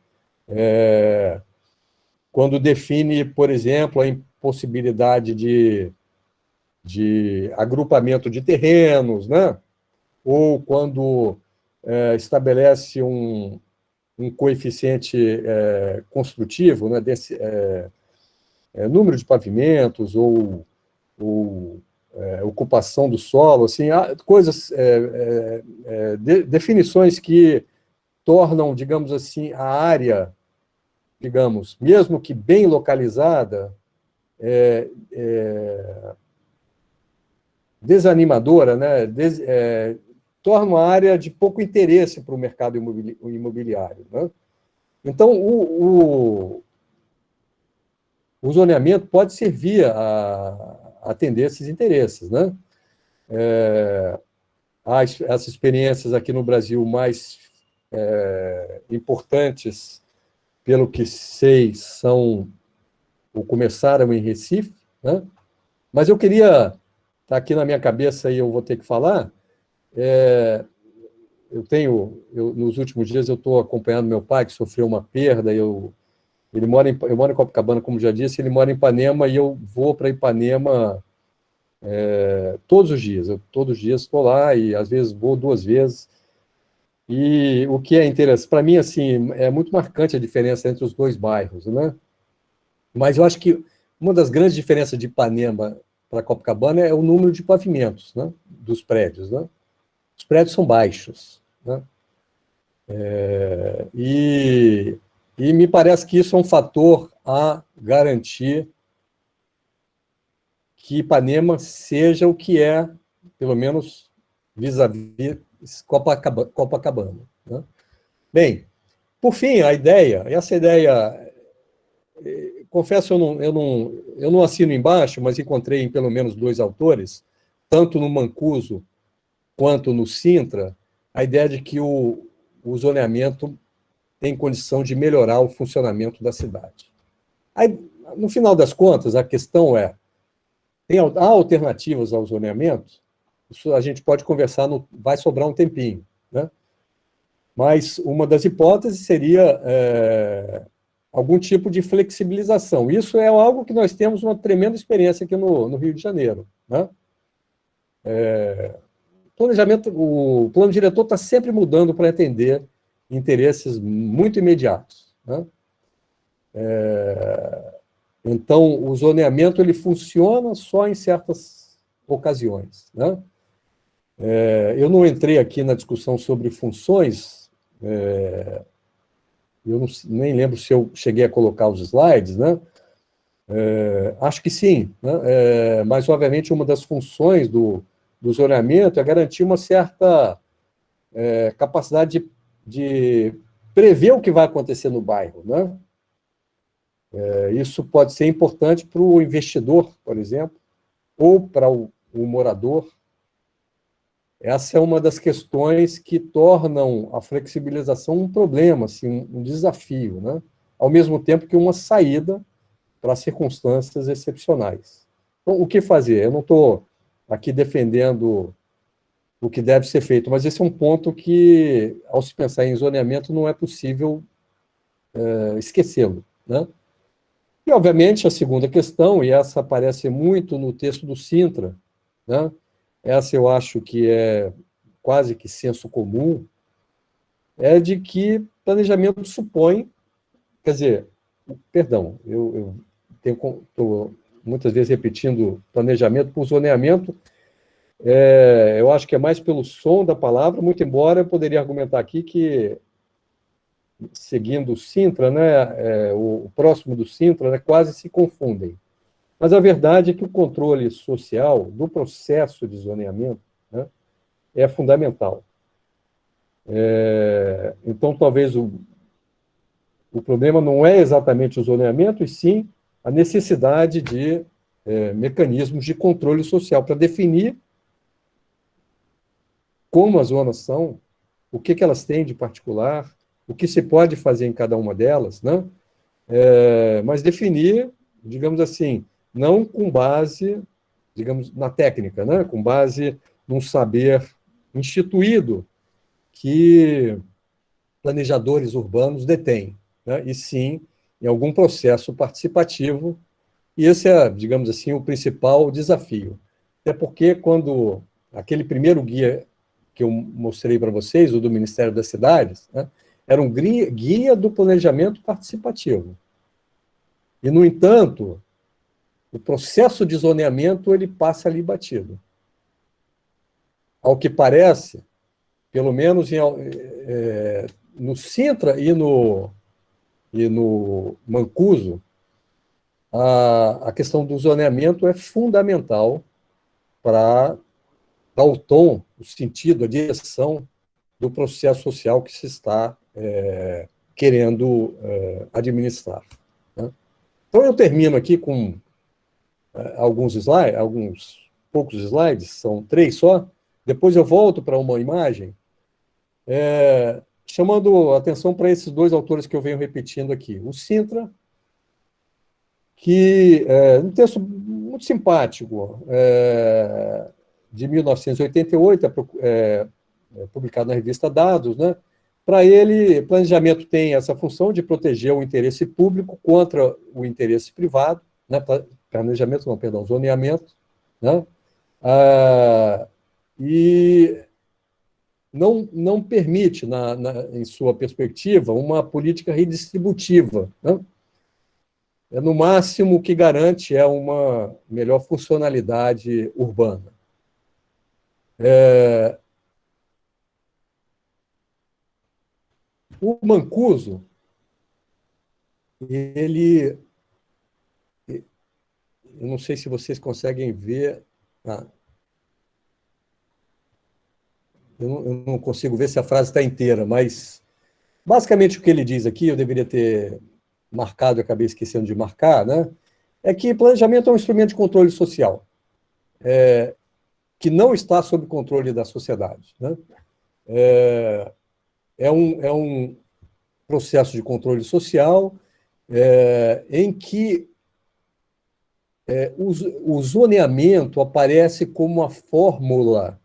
Quando define, por exemplo, a impossibilidade de agrupamento de terrenos, né? Ou quando estabelece um coeficiente construtivo, né, desse número de pavimentos ou ocupação do solo, assim, coisas, definições que tornam, digamos assim, a área, digamos, mesmo que bem localizada, desanimadora, né? Torna a área de pouco interesse para o mercado imobiliário, né? Então, o zoneamento pode servir a atender esses interesses, né? As experiências aqui no Brasil mais importantes, pelo que sei, começaram em Recife, né? Mas eu queria, está aqui na minha cabeça e eu vou ter que falar, nos últimos dias eu estou acompanhando meu pai, que sofreu uma perda, eu moro em Copacabana, como já disse, ele mora em Ipanema, e eu vou para Ipanema todos os dias. Todos os dias estou lá, e às vezes vou 2 vezes. E o que é interessante, para mim, assim, é muito marcante a diferença entre os 2 bairros, né? Mas eu acho que uma das grandes diferenças de Ipanema para Copacabana é o número de pavimentos, né, dos prédios, né? Os prédios são baixos, né? E me parece que isso é um fator a garantir que Ipanema seja o que é, pelo menos vis-à-vis Copacabana, né? Bem, por fim, essa ideia, confesso, eu não assino embaixo, mas encontrei em pelo menos 2 autores, tanto no Mancuso quanto no Sintra, a ideia de que o zoneamento tem condição de melhorar o funcionamento da cidade. Aí, no final das contas, a questão há alternativas ao zoneamento? Isso a gente pode conversar, vai sobrar um tempinho, né? Mas uma das hipóteses seria algum tipo de flexibilização. Isso é algo que nós temos uma tremenda experiência aqui no Rio de Janeiro, né? O plano diretor está sempre mudando para atender interesses muito imediatos, né? Então, o zoneamento ele funciona só em certas ocasiões, né? Eu não entrei aqui na discussão sobre funções, eu nem lembro se eu cheguei a colocar os slides, né? Acho que sim, né? Mas, obviamente, uma das funções do zoneamento é garantir uma certa capacidade de prever o que vai acontecer no bairro, né? Isso pode ser importante para o investidor, por exemplo, ou para o morador. Essa é uma das questões que tornam a flexibilização um problema, assim, um desafio, né? Ao mesmo tempo que uma saída para circunstâncias excepcionais. Então, o que fazer? Eu não estou aqui defendendo o que deve ser feito, mas esse é um ponto que, ao se pensar em zoneamento, não é possível esquecê-lo, né? E, obviamente, a segunda questão, e essa aparece muito no texto do Sintra, né? Essa eu acho que é quase que senso comum, é de que planejamento supõe, quer dizer, perdão, eu estou muitas vezes repetindo planejamento por zoneamento, eu acho que é mais pelo som da palavra, muito embora eu poderia argumentar aqui que, seguindo o Sintra, né, o próximo do Sintra, né, quase se confundem. Mas a verdade é que o controle social do processo de zoneamento, né, é fundamental. Então, talvez o problema não é exatamente o zoneamento, e sim a necessidade de mecanismos de controle social para definir como as zonas são, o que elas têm de particular, o que se pode fazer em cada uma delas, né? Mas definir, digamos assim, não com base, digamos, na técnica, né? Com base num saber instituído que planejadores urbanos detêm, né? E sim em algum processo participativo, e esse é, digamos assim, o principal desafio. Até porque quando aquele primeiro guia que eu mostrei para vocês, o do Ministério das Cidades, né, era um guia do planejamento participativo. E, no entanto, o processo de zoneamento ele passa ali batido. Ao que parece, pelo menos no Sintra e no Mancuso, a questão do zoneamento é fundamental para dar o tom, o sentido, a direção do processo social que se está querendo administrar, né? Então, eu termino aqui com alguns slides, alguns poucos slides, são 3 só. Depois eu volto para uma imagem, chamando atenção para esses 2 autores que eu venho repetindo aqui. O Sintra, que um texto muito simpático, de 1988, publicado na revista Dados, né? Para ele, planejamento tem essa função de proteger o interesse público contra o interesse privado, né? Planejamento não, perdão, zoneamento, né? E não permite, em sua perspectiva, uma política redistributiva, né? No máximo, o que garante é uma melhor funcionalidade urbana. O Mancuso, eu não sei se vocês conseguem ver, eu não consigo ver se a frase está inteira, mas basicamente o que ele diz aqui, eu deveria ter marcado, eu acabei esquecendo de marcar, né? É que planejamento é um instrumento de controle social, que não está sob controle da sociedade, né? É um processo de controle social em que o zoneamento aparece como uma fórmula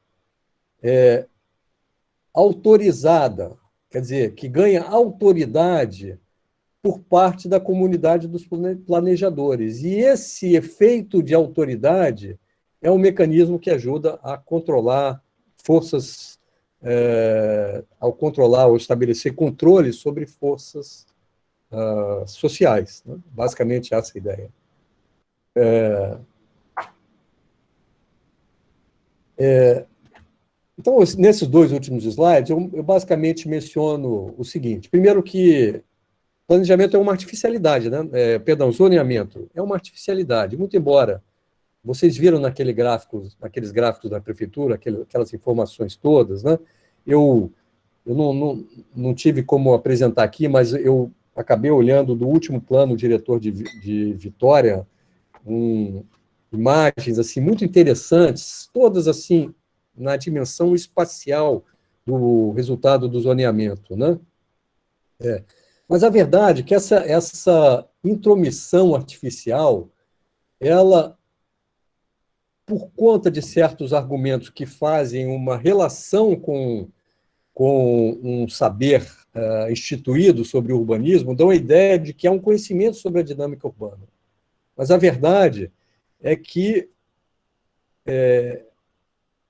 autorizada, quer dizer, que ganha autoridade por parte da comunidade dos planejadores. E esse efeito de autoridade é um mecanismo que ajuda a controlar forças, ao controlar ou estabelecer controle sobre forças sociais, né? Basicamente essa é a ideia. Então, nesses dois últimos slides, eu basicamente menciono o seguinte. Primeiro que planejamento é uma artificialidade, né? Perdão, zoneamento é uma artificialidade, muito embora vocês viram naqueles gráficos da prefeitura, aquelas informações todas, né? Eu não tive como apresentar aqui, mas eu acabei olhando do último plano diretor de Vitória, imagens assim muito interessantes, todas assim na dimensão espacial do resultado do zoneamento, né? Mas a verdade é que essa intromissão artificial, ela, por conta de certos argumentos que fazem uma relação com um saber instituído sobre o urbanismo, dão a ideia de que há um conhecimento sobre a dinâmica urbana. Mas a verdade é que,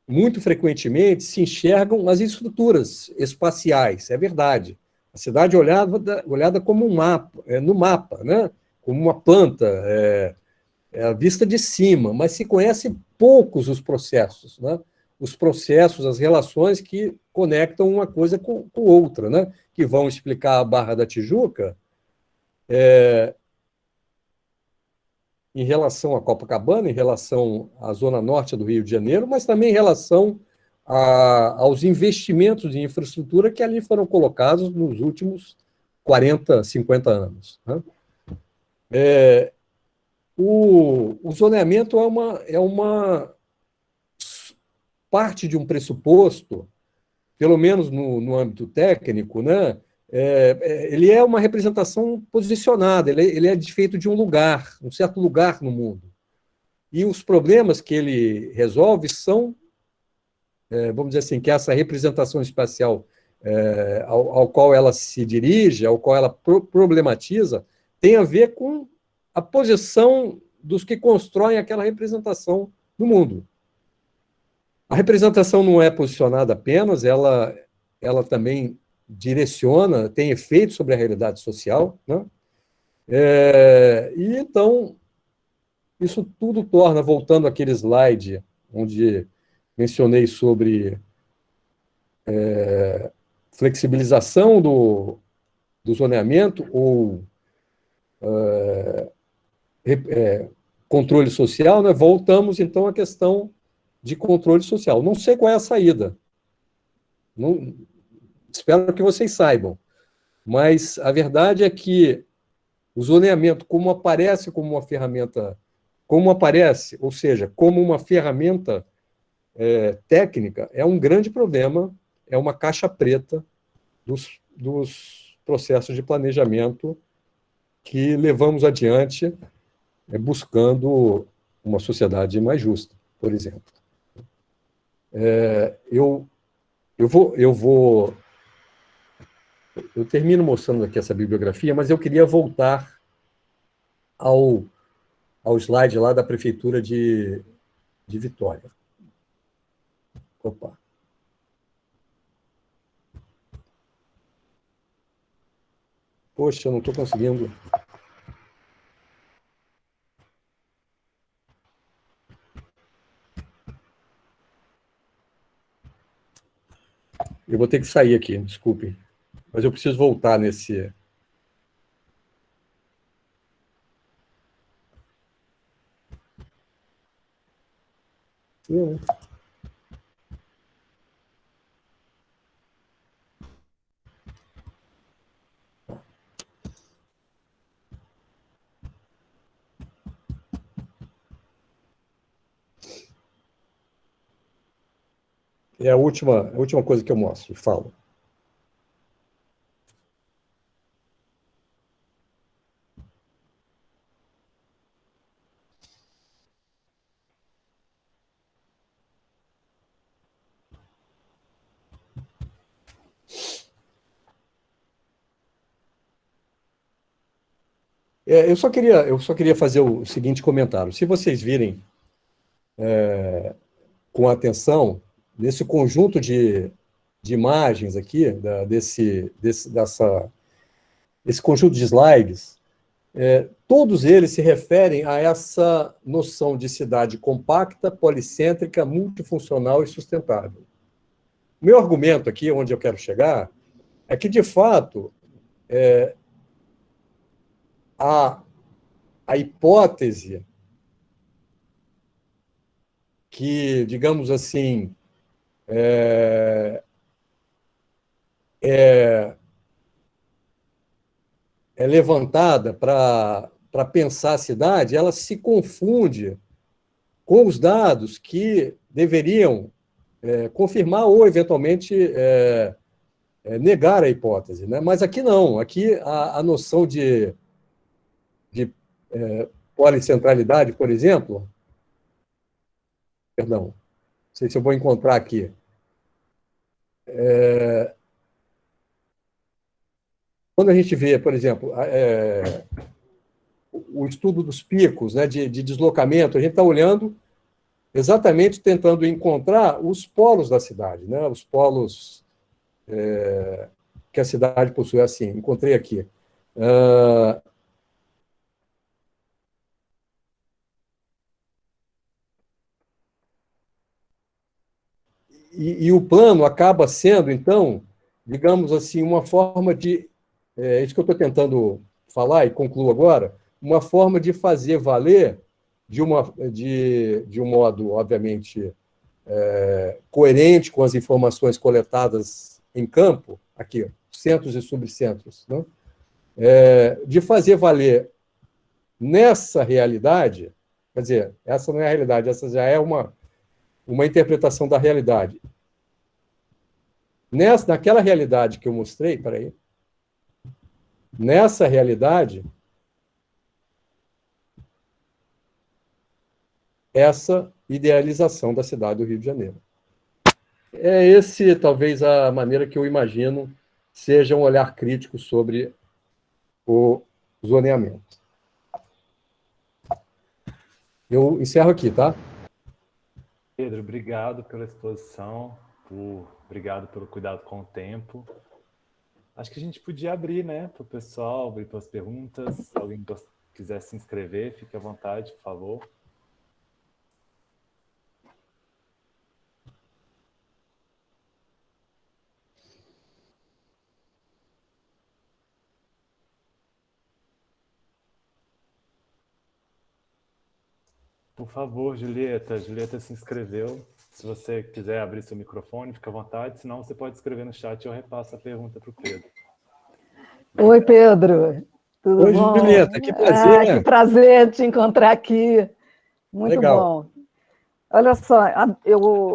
muito frequentemente, se enxergam as estruturas espaciais, é verdade. A cidade é olhada como um mapa, no mapa, né? Como uma planta, é a vista de cima, mas se conhece poucos os processos, né? Os processos, as relações que conectam uma coisa com outra, né? Que vão explicar a Barra da Tijuca em relação a Copacabana, em relação à zona norte do Rio de Janeiro, mas também em relação aos investimentos em infraestrutura que ali foram colocados nos últimos 40, 50 anos, né? O zoneamento é uma parte de um pressuposto, pelo menos no âmbito técnico, né? Ele é uma representação posicionada, ele é feito de um certo lugar no mundo. E os problemas que ele resolve são, vamos dizer assim, que essa representação espacial ao qual ela se dirige, ao qual ela problematiza, tem a ver com a posição dos que constroem aquela representação no mundo. A representação não é posicionada apenas, ela também direciona, tem efeito sobre a realidade social, né? E então, isso tudo torna, voltando àquele slide onde mencionei sobre flexibilização do zoneamento ou controle social, né? Voltamos, então, à questão de controle social. Não sei qual é a saída. Não, espero que vocês saibam. Mas a verdade é que o zoneamento, como aparece, ou seja, como uma ferramenta técnica, é um grande problema, é uma caixa preta dos processos de planejamento que levamos adiante buscando uma sociedade mais justa, por exemplo. Eu termino mostrando aqui essa bibliografia, mas eu queria voltar ao slide lá da Prefeitura de Vitória. Opa. Poxa, eu não estou conseguindo. Eu vou ter que sair aqui, desculpe. Mas eu preciso voltar nesse... É a última coisa que eu mostro, falo. Eu só queria fazer o seguinte comentário. Se vocês virem com atenção, nesse conjunto de imagens aqui, dessa esse conjunto de slides, todos eles se referem a essa noção de cidade compacta, policêntrica, multifuncional e sustentável. O meu argumento aqui, onde eu quero chegar, é que, de fato, a hipótese que, digamos assim, é levantada para pensar a cidade, ela se confunde com os dados que deveriam confirmar ou, eventualmente, negar a hipótese. Né? Mas aqui não. Aqui a noção de policentralidade, por exemplo, perdão, não sei se eu vou encontrar aqui. Quando a gente vê, por exemplo, o estudo dos picos, né, de deslocamento, a gente está olhando exatamente tentando encontrar os polos da cidade, né, os polos que a cidade possui. Assim, encontrei aqui. E o plano acaba sendo, então, digamos assim, uma forma de... isso que eu estou tentando falar e concluo agora, uma forma de fazer valer de um modo, obviamente, coerente com as informações coletadas em campo, aqui, centros e subcentros, né? De fazer valer nessa realidade, quer dizer, essa não é a realidade, essa já é uma interpretação da realidade. Naquela realidade que eu mostrei, peraí, nessa realidade, essa idealização da cidade do Rio de Janeiro. Talvez, a maneira que eu imagino seja um olhar crítico sobre o zoneamento. Eu encerro aqui, tá? Pedro, obrigado pela exposição, obrigado pelo cuidado com o tempo. Acho que a gente podia abrir, né, para o pessoal, abrir para as perguntas. Se alguém quiser se inscrever, fique à vontade, por favor. Por favor, Julieta. Julieta se inscreveu. Se você quiser abrir seu microfone, fica à vontade. Senão, você pode escrever no chat e eu repasso a pergunta para o Pedro. Oi, Pedro. Tudo Oi, bom? Julieta, que prazer. Que prazer te encontrar aqui. Muito Legal. bom. Olha só,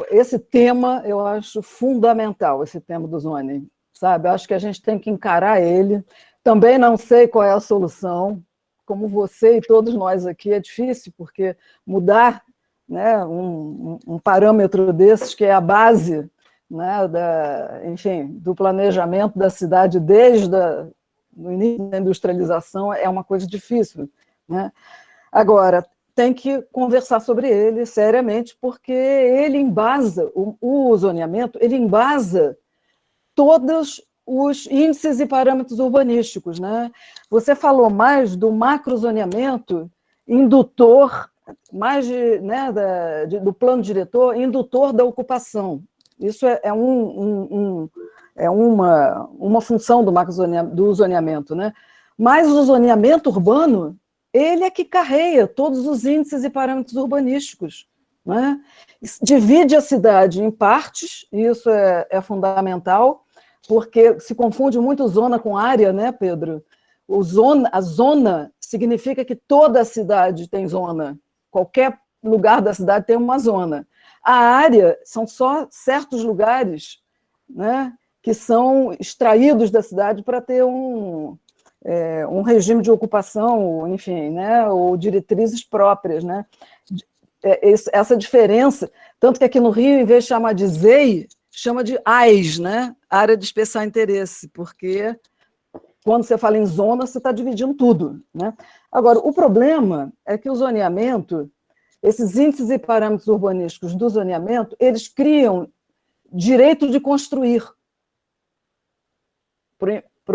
esse tema eu acho fundamental, esse tema do zoning, sabe? Eu acho que a gente tem que encarar ele. Também não sei qual é a solução. Como você e todos nós aqui, é difícil, porque mudar, né, um parâmetro desses, que é a base, né, enfim, do planejamento da cidade desde o início da industrialização, é uma coisa difícil. Né? Agora, tem que conversar sobre ele seriamente, porque ele embasa, o zoneamento, ele embasa todos os índices e parâmetros urbanísticos. Né? Você falou mais do macrozoneamento indutor, mais do plano diretor, indutor da ocupação. Isso é uma função do zoneamento. Né? Mas o zoneamento urbano, ele é que carreia todos os índices e parâmetros urbanísticos. Né? Divide a cidade em partes, e isso é fundamental, porque se confunde muito zona com área, né, Pedro? A zona significa que toda a cidade tem zona. Qualquer lugar da cidade tem uma zona. A área são só certos lugares, né, que são extraídos da cidade para ter um regime de ocupação, enfim, né, ou diretrizes próprias. Né? Essa diferença, tanto que aqui no Rio, em vez de chamar de ZEI, chama de AIS, né? Área de especial interesse, porque quando você fala em zona, você está dividindo tudo. Né? Agora, o problema é que o zoneamento, esses índices e parâmetros urbanísticos do zoneamento, eles criam direito de construir.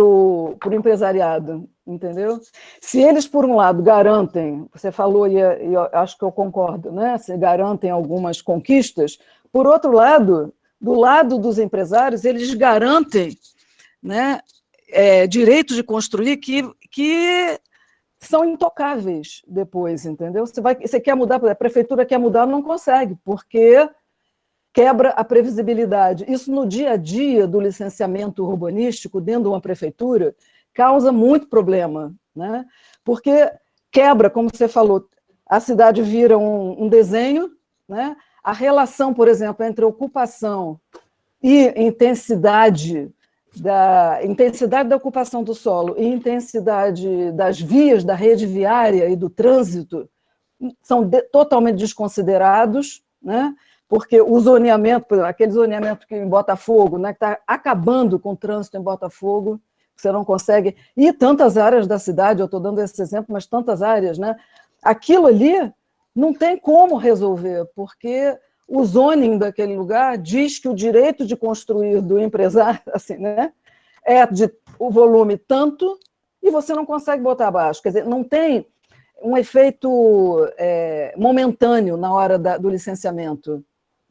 o empresariado, entendeu? Se eles, por um lado, garantem, você falou, e eu acho que eu concordo, né? Se garantem algumas conquistas, por outro lado, do lado dos empresários, eles garantem, né, direitos de construir que são intocáveis depois, entendeu? Você quer mudar, a prefeitura quer mudar, não consegue, porque quebra a previsibilidade. Isso no dia a dia do licenciamento urbanístico dentro de uma prefeitura causa muito problema, né? Porque quebra, como você falou, a cidade vira um desenho, né? A relação, por exemplo, entre ocupação e intensidade da ocupação do solo e intensidade das vias da rede viária e do trânsito são totalmente desconsiderados, né? Porque o zoneamento, por exemplo, aquele zoneamento que em Botafogo, né, que está acabando com o trânsito em Botafogo, você não consegue, e tantas áreas da cidade, eu estou dando esse exemplo, mas tantas áreas, né? Aquilo ali não tem como resolver, porque o zoning daquele lugar diz que o direito de construir do empresário, assim, né, é de o volume tanto, e você não consegue botar abaixo. Quer dizer, não tem um efeito momentâneo na hora do licenciamento,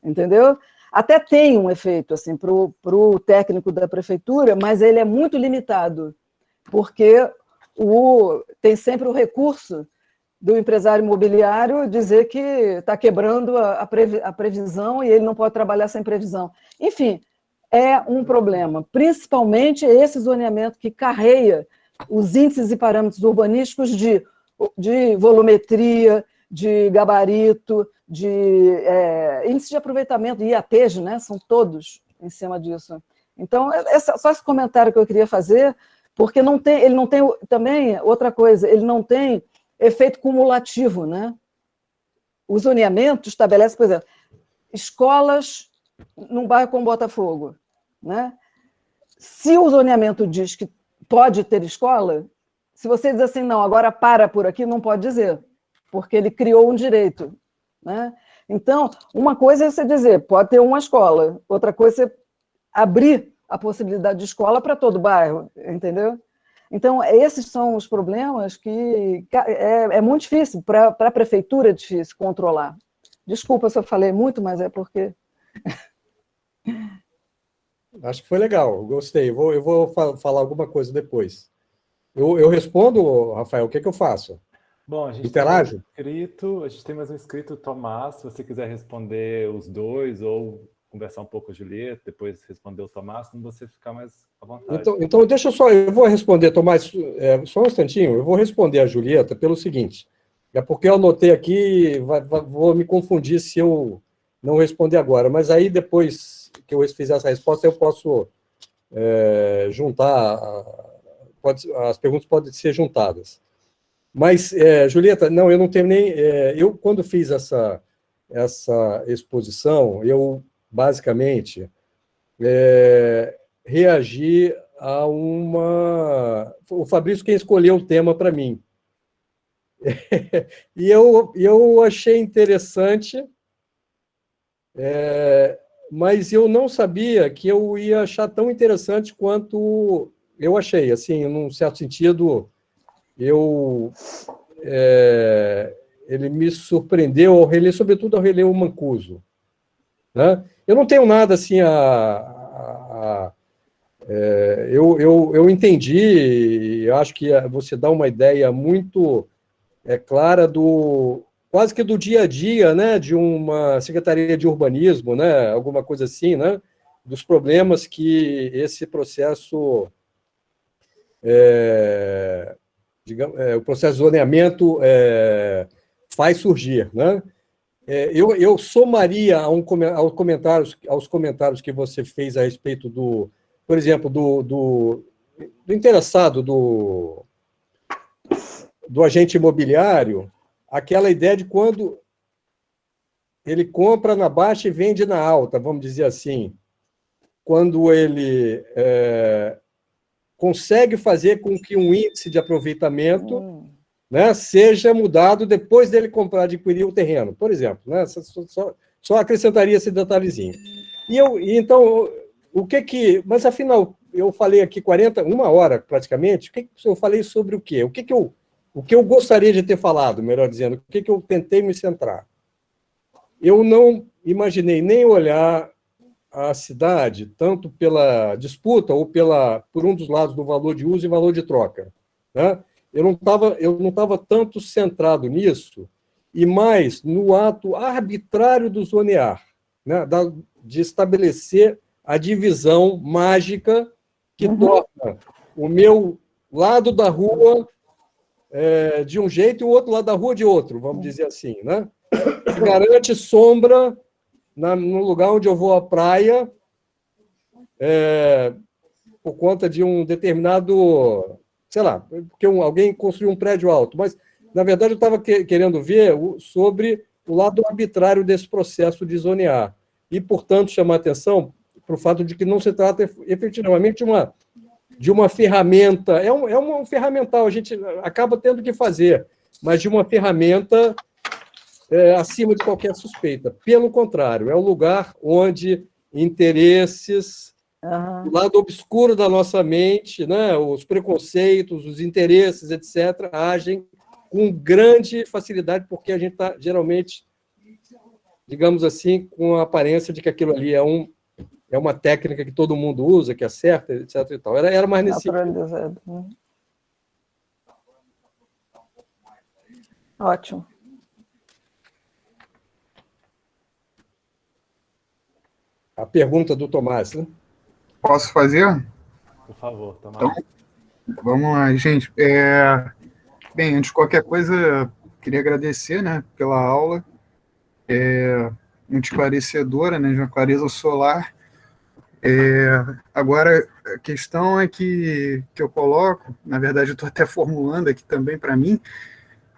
entendeu? Até tem um efeito assim, para o técnico da prefeitura, mas ele é muito limitado, porque tem sempre o recurso do empresário imobiliário dizer que está quebrando a previsão e ele não pode trabalhar sem previsão. Enfim, é um problema, principalmente esse zoneamento que carrega os índices e parâmetros urbanísticos de volumetria, de gabarito, de índice de aproveitamento, IATs, né? São todos em cima disso. Então, só esse comentário que eu queria fazer, porque ele não tem também, outra coisa, ele não tem efeito cumulativo, né? O zoneamento estabelece, por exemplo, escolas num bairro como Botafogo, né? Se o zoneamento diz que pode ter escola, se você diz assim, não, agora para por aqui, não pode dizer, porque ele criou um direito, né? Então, uma coisa é você dizer, pode ter uma escola, outra coisa é você abrir a possibilidade de escola para todo o bairro, entendeu? Então, esses são os problemas que é muito difícil, para a prefeitura é difícil controlar. Desculpa se eu falei muito, mas é porque... Acho que foi legal, gostei. Eu vou falar alguma coisa depois. Eu respondo, Rafael, o que eu faço? Bom, a gente Interajo? tem mais um inscrito, Tomás, se você quiser responder os dois ou conversar um pouco com a Julieta, depois responder o Tomás, quando você ficar mais à vontade. Então deixa eu vou responder, Tomás, só um instantinho, eu vou responder a Julieta pelo seguinte, é porque eu anotei aqui, vou me confundir se eu não responder agora, mas aí depois que eu fizer essa resposta, eu posso juntar, as perguntas podem ser juntadas. Mas, Julieta, não, eu não tenho nem... eu, quando fiz essa exposição, eu, basicamente, reagi a uma... O Fabrício quem escolheu o tema para mim. E eu achei interessante, mas eu não sabia que eu ia achar tão interessante quanto eu achei. Assim, num certo sentido... ele me surpreendeu ao reler, sobretudo ao reler o Mancuso, né? Eu não tenho nada assim eu entendi, acho que você dá uma ideia muito clara quase que do dia a dia, né, de uma secretaria de urbanismo, né, alguma coisa assim, né, dos problemas que esse processo o processo de zoneamento faz surgir, né? Eu somaria aos comentários que você fez a respeito por exemplo, do interessado, do agente imobiliário, aquela ideia de quando ele compra na baixa e vende na alta, vamos dizer assim, quando ele consegue fazer com que um índice de aproveitamento né, seja mudado depois dele comprar, adquirir o terreno, por exemplo. Né, só acrescentaria esse detalhezinho. Então, mas afinal, eu falei aqui 1 hora, praticamente. Eu falei sobre o quê? O que eu gostaria de ter falado, melhor dizendo, o que eu tentei me centrar. Eu não imaginei nem olhar a cidade tanto pela disputa ou por um dos lados do valor de uso e valor de troca, né? Eu não estava tanto centrado nisso, e mais no ato arbitrário do zonear, né? De estabelecer a divisão mágica que torna o meu lado da rua de um jeito e o outro lado da rua de outro, vamos dizer assim, né? Que garante sombra no lugar onde eu vou à praia, por conta de um determinado, sei lá, porque alguém construiu um prédio alto, mas, na verdade, eu estava querendo ver sobre o lado arbitrário desse processo de zonear, e, portanto, chamar atenção para o fato de que não se trata efetivamente de uma ferramenta, é um ferramental, a gente acaba tendo que fazer, mas de uma ferramenta acima de qualquer suspeita. Pelo contrário, é um lugar onde interesses, o lado obscuro da nossa mente, né, os preconceitos, os interesses, etc., agem com grande facilidade, porque a gente está, geralmente, digamos assim, com a aparência de que aquilo ali é uma técnica que todo mundo usa, que é certa, etc. E tal. Era mais nesse naturalizado. Ótimo. A pergunta do Tomás, né? Posso fazer? Por favor, Tomás. Então, vamos lá, gente. Bem, antes de qualquer coisa, queria agradecer, né, pela aula. Muito esclarecedora, né, de uma clareza solar. Agora, a questão é que eu coloco, na verdade, eu estou até formulando aqui também para mim,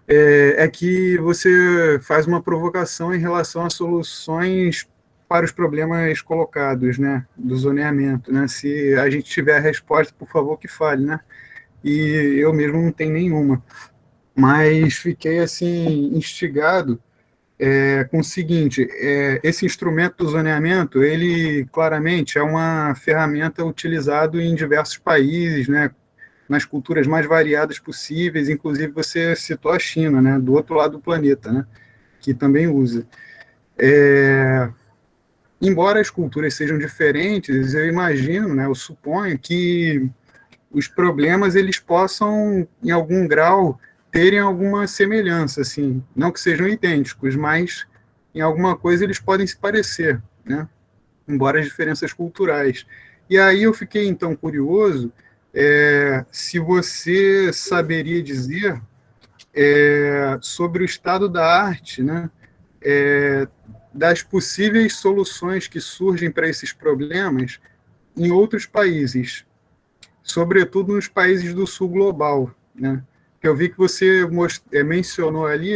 é que você faz uma provocação em relação às soluções para os problemas colocados, né, do zoneamento, né? Se a gente tiver a resposta, por favor, que fale, né? E eu mesmo não tenho nenhuma. Mas fiquei, assim, instigado com o seguinte, esse instrumento do zoneamento, ele claramente é uma ferramenta utilizada em diversos países, né, nas culturas mais variadas possíveis, inclusive você citou a China, né, do outro lado do planeta, né, que também usa. Embora as culturas sejam diferentes, eu imagino, né, eu suponho que os problemas eles possam, em algum grau, terem alguma semelhança, assim, não que sejam idênticos, mas em alguma coisa eles podem se parecer, né? Embora as diferenças culturais. E aí eu fiquei, então, curioso se você saberia dizer sobre o estado da arte, né? Das possíveis soluções que surgem para esses problemas em outros países, sobretudo nos países do sul global, né? Eu vi que você mencionou ali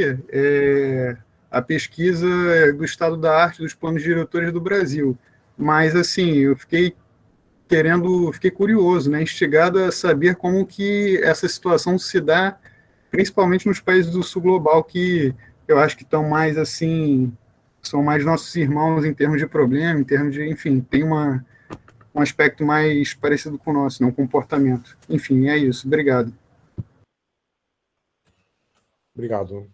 a pesquisa do estado da arte dos planos diretores do Brasil, mas assim, eu fiquei curioso, né, instigado a saber como que essa situação se dá, principalmente nos países do sul global, que eu acho que estão mais assim, são mais nossos irmãos em termos de problema, em termos de, enfim, tem um aspecto mais parecido com o nosso, né, um comportamento. Enfim, é isso. Obrigado. Obrigado.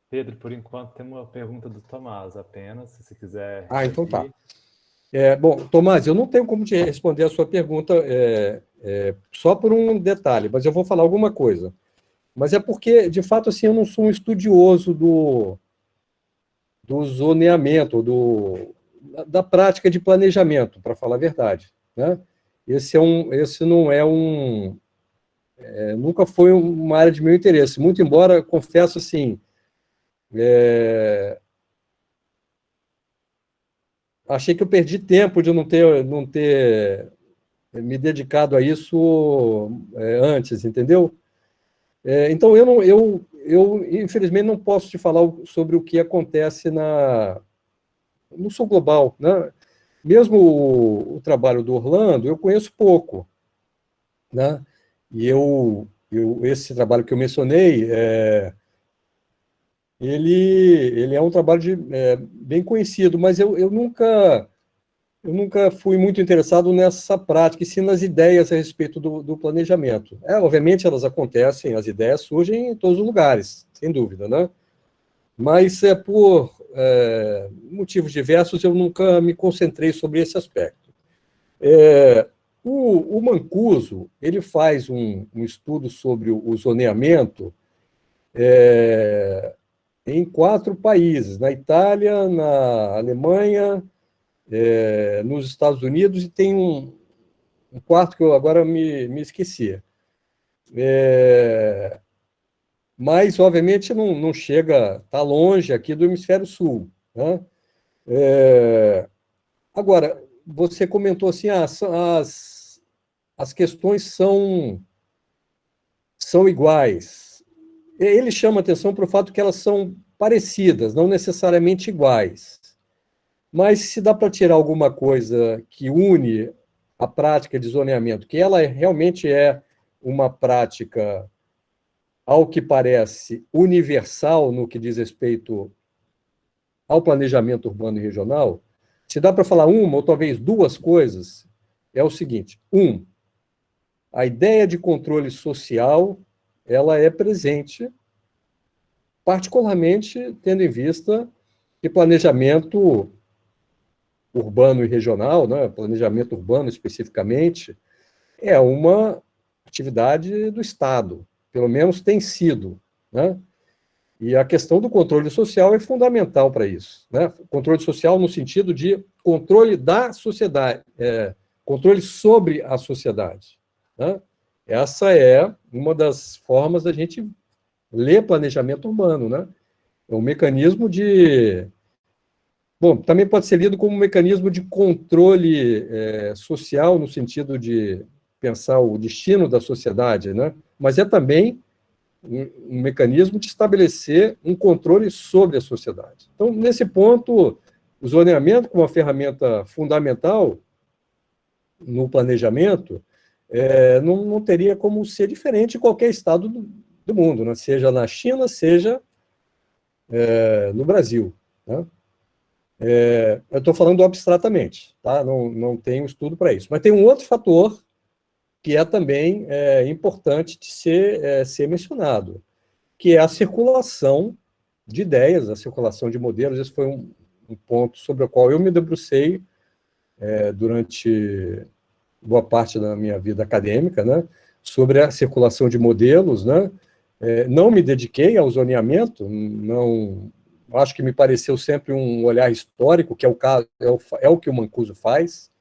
Pedro, por enquanto, tem uma pergunta do Tomás apenas, se você quiser. Então tá. Bom, Tomás, eu não tenho como te responder a sua pergunta só por um detalhe, mas eu vou falar alguma coisa. Mas é porque, de fato, assim, eu não sou um estudioso do zoneamento, da prática de planejamento, para falar a verdade, né? Esse não é nunca foi uma área de meu interesse, muito embora, confesso assim, achei que eu perdi tempo de não ter me dedicado a isso antes, entendeu? Então, eu, infelizmente, não posso te falar sobre o que acontece no sul global, né? Mesmo o trabalho do Orlando, eu conheço pouco, né? E esse trabalho que eu mencionei, ele é um trabalho bem conhecido, mas eu nunca fui muito interessado nessa prática, e sim nas ideias a respeito do planejamento. Obviamente, elas acontecem, as ideias surgem em todos os lugares, sem dúvida, né? Mas, por motivos diversos, eu nunca me concentrei sobre esse aspecto. O Mancuso, ele faz um estudo sobre o zoneamento em 4 países, na Itália, na Alemanha, nos Estados Unidos, e tem um quarto que eu agora me esqueci. Mas, obviamente, não chega, está longe aqui do Hemisfério Sul, né? Agora, você comentou assim, as questões são iguais. Ele chama atenção para o fato que elas são parecidas, não necessariamente iguais. Mas se dá para tirar alguma coisa que une a prática de zoneamento, que ela realmente é uma prática, ao que parece, universal no que diz respeito ao planejamento urbano e regional, se dá para falar uma ou talvez 2 coisas, é o seguinte: a ideia de controle social, ela é presente, particularmente tendo em vista que planejamento urbano e regional, né, planejamento urbano especificamente, é uma atividade do Estado, pelo menos tem sido, né? E a questão do controle social é fundamental para isso, né? Controle social no sentido de controle da sociedade, controle sobre a sociedade, né? Essa é uma das formas da gente ler planejamento urbano, né? É um mecanismo de... Bom, também pode ser lido como um mecanismo de controle social, no sentido de pensar o destino da sociedade, né? Mas é também um mecanismo de estabelecer um controle sobre a sociedade. Então, nesse ponto, o zoneamento, como uma ferramenta fundamental no planejamento, não teria como ser diferente em qualquer estado do mundo, né? Seja na China, seja no Brasil, né? Eu estou falando abstratamente, tá? Não tenho estudo para isso. Mas tem um outro fator que é também importante de ser mencionado, que é a circulação de ideias, a circulação de modelos. Esse foi um ponto sobre o qual eu me debrucei durante boa parte da minha vida acadêmica, né? Sobre a circulação de modelos, né? Não me dediquei ao zoneamento, não... Acho que me pareceu sempre um olhar histórico, que é o que o Mancuso faz,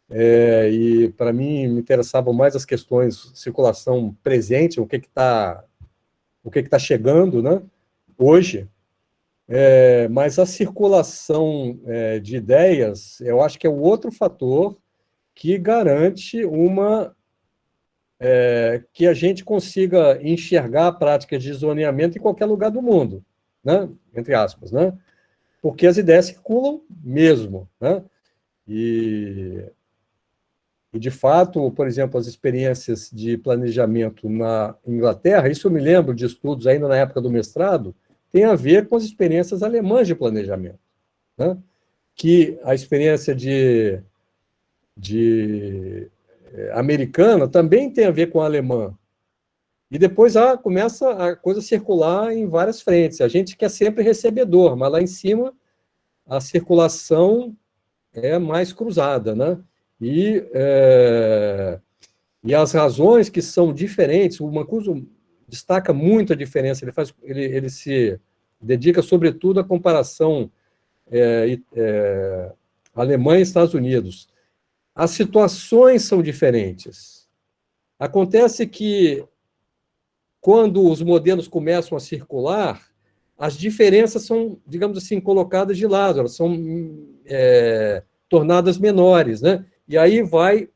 e para mim me interessavam mais as questões de circulação presente, o que está chegando, né, hoje, mas a circulação de ideias, eu acho que é o outro fator que garante que a gente consiga enxergar a prática de zoneamento em qualquer lugar do mundo, né? Entre aspas, né? Porque as ideias circulam mesmo, né? E de fato, por exemplo, as experiências de planejamento na Inglaterra, isso eu me lembro de estudos ainda na época do mestrado, tem a ver com as experiências alemãs de planejamento, né? Que a experiência americana também tem a ver com a alemã. E depois começa a coisa a circular em várias frentes. A gente quer sempre recebedor, mas lá em cima a circulação é mais cruzada, né? E as razões que são diferentes, o Mancuso destaca muito a diferença, ele se dedica sobretudo à comparação Alemanha e Estados Unidos. As situações são diferentes. Acontece que quando os modelos começam a circular, as diferenças são, digamos assim, colocadas de lado, elas são tornadas menores, né? E aí vai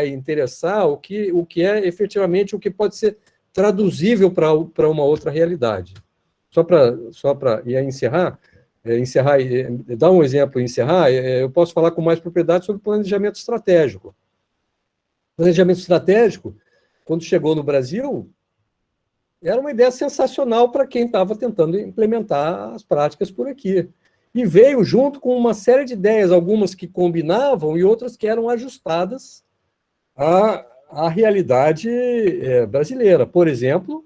interessar o que é efetivamente o que pode ser traduzível para uma outra realidade. Só para encerrar e dar um exemplo e encerrar, eu posso falar com mais propriedade sobre planejamento estratégico. Planejamento estratégico, quando chegou no Brasil, era uma ideia sensacional para quem estava tentando implementar as práticas por aqui. E veio junto com uma série de ideias, algumas que combinavam e outras que eram ajustadas à realidade brasileira. Por exemplo,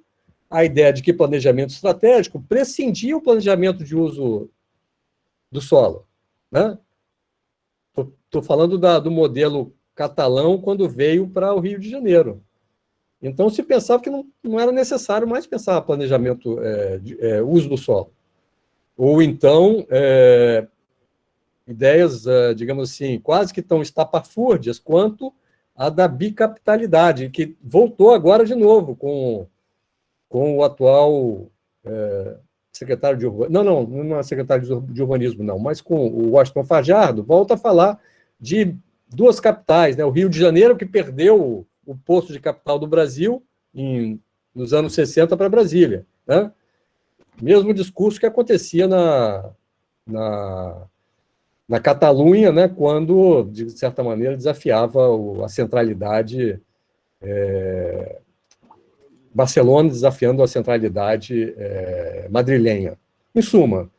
a ideia de que planejamento estratégico prescindia o planejamento de uso do solo, né? Estou falando do modelo catalão quando veio para o Rio de Janeiro. Então, se pensava que não era necessário mais pensar planejamento, uso do solo. Ou então, ideias, digamos assim, quase que tão estapafúrdias quanto a da bicapitalidade, que voltou agora de novo com o atual secretário de urbanismo. Não é secretário de urbanismo, não, mas com o Washington Fajardo, volta a falar de duas capitais, né? O Rio de Janeiro, que perdeu o posto de capital do Brasil nos anos 60 para Brasília, né? Mesmo discurso que acontecia na Catalunha, né, quando, de certa maneira, desafiava a centralidade, Barcelona desafiando a centralidade madrilenha. Em suma,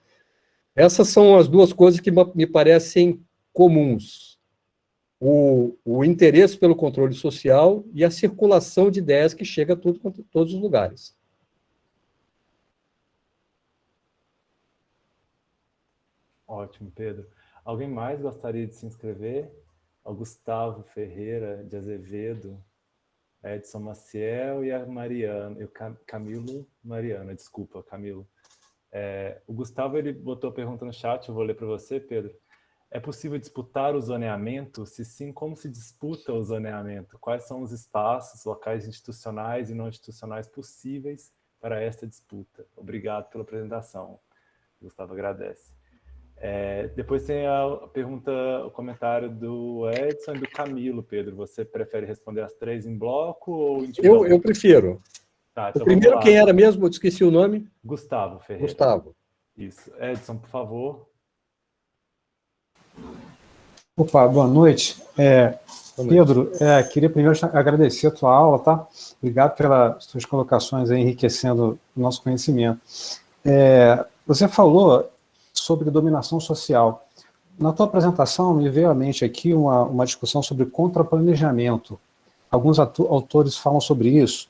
essas são as duas coisas que me parecem comuns. O interesse pelo controle social e a circulação de ideias que chega a todos os lugares. Ótimo, Pedro. Alguém mais gostaria de se inscrever? O Gustavo Ferreira de Azevedo, Edson Maciel e a Mariana, e o Camilo Mariana, desculpa, Camilo. O Gustavo, ele botou a pergunta no chat, eu vou ler para você, Pedro. É possível disputar o zoneamento? Se sim, como se disputa o zoneamento? Quais são os espaços, locais institucionais e não institucionais possíveis para esta disputa? Obrigado pela apresentação. O Gustavo agradece. Depois tem a pergunta, o comentário do Edson e do Camilo, Pedro. Você prefere responder as três em bloco ou individualmente? Eu prefiro. Tá, então o primeiro, quem era mesmo? Eu esqueci o nome. Gustavo Ferreira. Gustavo. Isso. Edson, por favor. Opa, boa noite. Pedro, queria primeiro agradecer a tua aula, tá? Obrigado pelas suas colocações aí, enriquecendo o nosso conhecimento. Você falou sobre dominação social. Na tua apresentação, me veio à mente aqui uma discussão sobre contraplanejamento. Alguns autores falam sobre isso,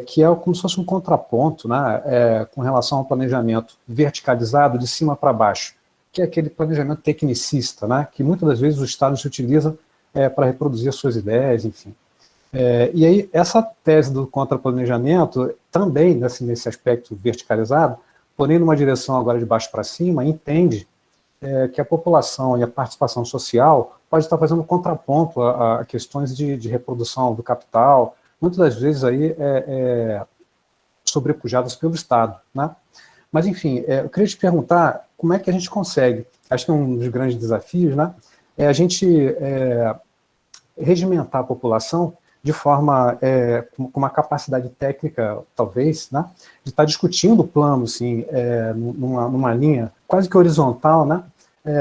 que é como se fosse um contraponto, né, com relação ao planejamento verticalizado de cima para baixo, que é aquele planejamento tecnicista, né, que muitas das vezes o Estado se utiliza para reproduzir suas ideias, enfim. E aí, essa tese do contraplanejamento, também nesse aspecto verticalizado, porém numa direção agora de baixo para cima, entende que a população e a participação social pode estar fazendo contraponto a questões de reprodução do capital, muitas das vezes aí sobrepujadas pelo Estado, né? Mas, enfim, eu queria te perguntar como é que a gente consegue, acho que é um dos grandes desafios, né, a gente regimentar a população de forma, com uma capacidade técnica, talvez, né, de estar discutindo o plano, assim, numa linha quase que horizontal, né,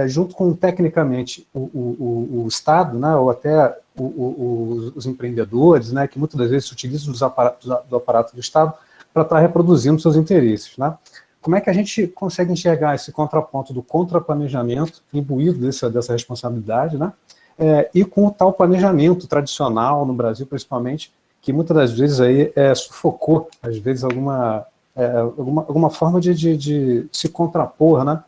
junto com, tecnicamente, o Estado, né, ou até os empreendedores, né, que muitas das vezes se utilizam do aparato do Estado para estar reproduzindo seus interesses, né. Como é que a gente consegue enxergar esse contraponto do contraplanejamento, imbuído dessa responsabilidade, né, e com o tal planejamento tradicional, no Brasil principalmente, que muitas das vezes aí sufocou, às vezes, alguma forma de se contrapor, né,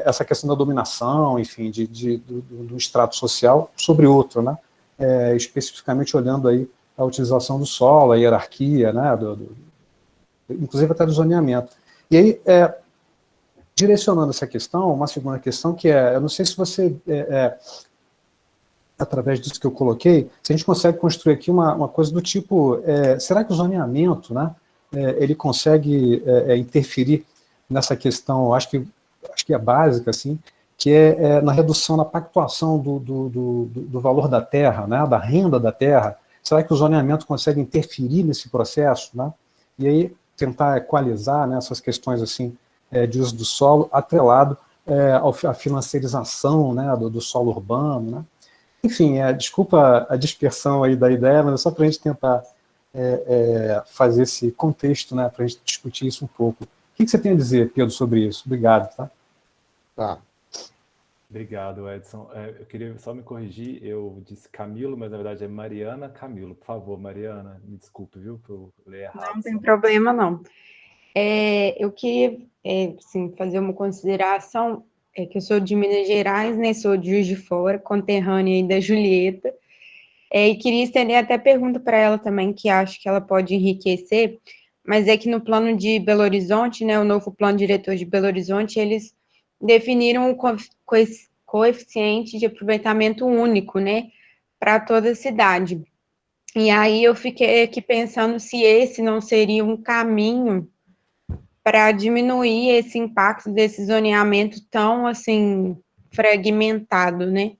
essa questão da dominação, enfim, do extrato social sobre outro, né, especificamente olhando aí a utilização do solo, a hierarquia, né, inclusive até do zoneamento. E aí, direcionando essa questão, uma segunda questão que eu não sei se você, através disso que eu coloquei, se a gente consegue construir aqui uma coisa do tipo, será que o zoneamento, né, ele consegue interferir nessa questão, acho que é básica, assim, que na redução, na pactuação do valor da terra, né, da renda da terra? Será que o zoneamento consegue interferir nesse processo, né? E aí tentar equalizar, né, essas questões assim, de uso do solo, atrelado à financiarização, né, do solo urbano, né? Enfim, desculpa a dispersão aí da ideia, mas é só para a gente tentar fazer esse contexto, né, para a gente discutir isso um pouco. O que você tem a dizer, Pedro, sobre isso? Obrigado. Tá? Tá. Obrigado, Edson. Eu queria só me corrigir, eu disse Camilo, mas na verdade é Mariana Camilo. Por favor, Mariana, me desculpe, viu, por ler errado. Não tem problema, não. Eu queria assim, fazer uma consideração, que eu sou de Minas Gerais, né, sou de Juiz de Fora, conterrânea aí da Julieta, e queria estender até pergunta para ela também, que acho que ela pode enriquecer, mas é que no plano de Belo Horizonte, né, o novo plano diretor de Belo Horizonte, eles definiram o coeficiente de aproveitamento único, né, para toda a cidade. E aí eu fiquei aqui pensando se esse não seria um caminho para diminuir esse impacto desse zoneamento tão, assim, fragmentado, né?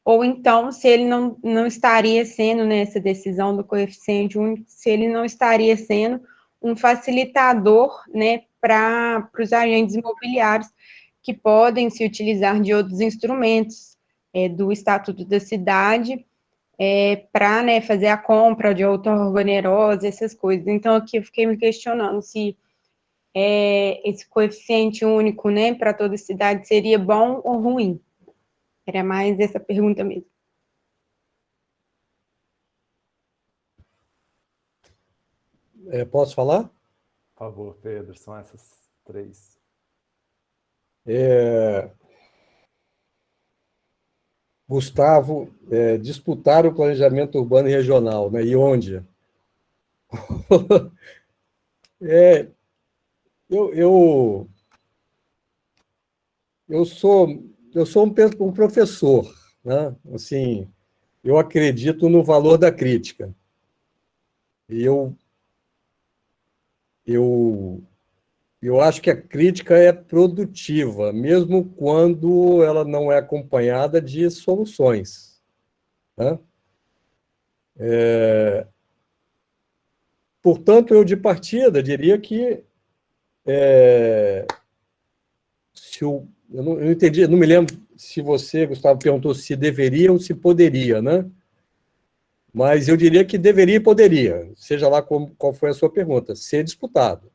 Ou então, se ele não estaria sendo, nessa decisão do coeficiente único, se ele não estaria sendo um facilitador, né, para os agentes imobiliários que podem se utilizar de outros instrumentos do Estatuto da Cidade para, né, fazer a compra de outorga onerosa, essas coisas. Então, aqui eu fiquei me questionando se esse coeficiente único, né, para toda a cidade seria bom ou ruim. Era mais essa pergunta mesmo. Posso falar? Por favor, Pedro, são essas 3. Gustavo, disputar o planejamento urbano e regional, né? E onde? Eu sou um professor, né? Assim, eu acredito no valor da crítica. E eu acho que a crítica é produtiva, mesmo quando ela não é acompanhada de soluções, né? Portanto, eu, de partida, diria que eu não entendi, não me lembro se você, Gustavo, perguntou se deveria ou se poderia, né? Mas eu diria que deveria e poderia, seja lá qual foi a sua pergunta, ser disputado.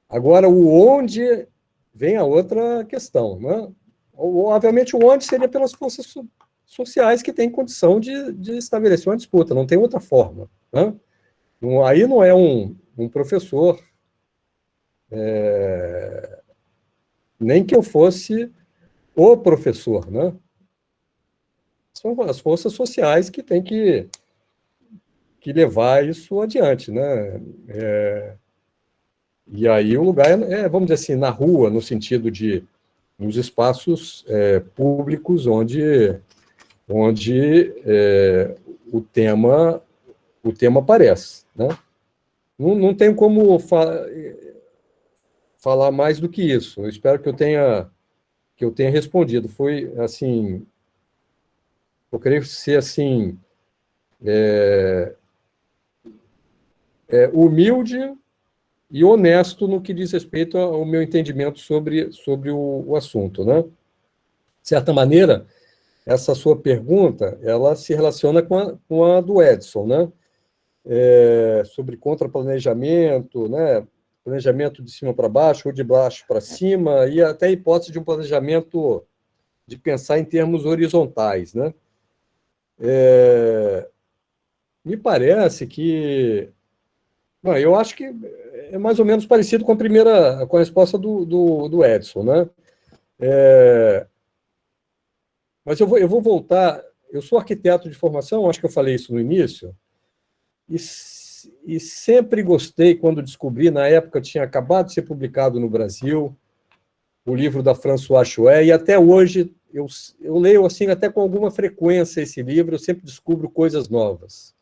Agora, o onde vem a outra questão, né? Obviamente, o onde seria pelas forças sociais que têm condição de estabelecer uma disputa, não tem outra forma, né? Aí não é um professor, nem que eu fosse o professor, né? São as forças sociais que têm que levar isso adiante, né? E aí o lugar vamos dizer assim, na rua, no sentido de nos espaços públicos onde o tema aparece, né? Não tenho como falar mais do que isso. Eu espero que eu tenha respondido. Foi assim, eu creio ser assim humilde e honesto no que diz respeito ao meu entendimento sobre o assunto, né? De certa maneira, essa sua pergunta, ela se relaciona com a do Edson, né? Sobre contraplanejamento, né? Planejamento de cima para baixo ou de baixo para cima, e até a hipótese de um planejamento de pensar em termos horizontais, né? Me parece que... Não, eu acho que é mais ou menos parecido com com a resposta do Edson, né? Mas eu vou voltar. Eu sou arquiteto de formação, acho que eu falei isso no início, e sempre gostei, quando descobri, na época tinha acabado de ser publicado no Brasil, o livro da Françoise Chouet, e até hoje eu leio assim até com alguma frequência esse livro, eu sempre descubro coisas novas.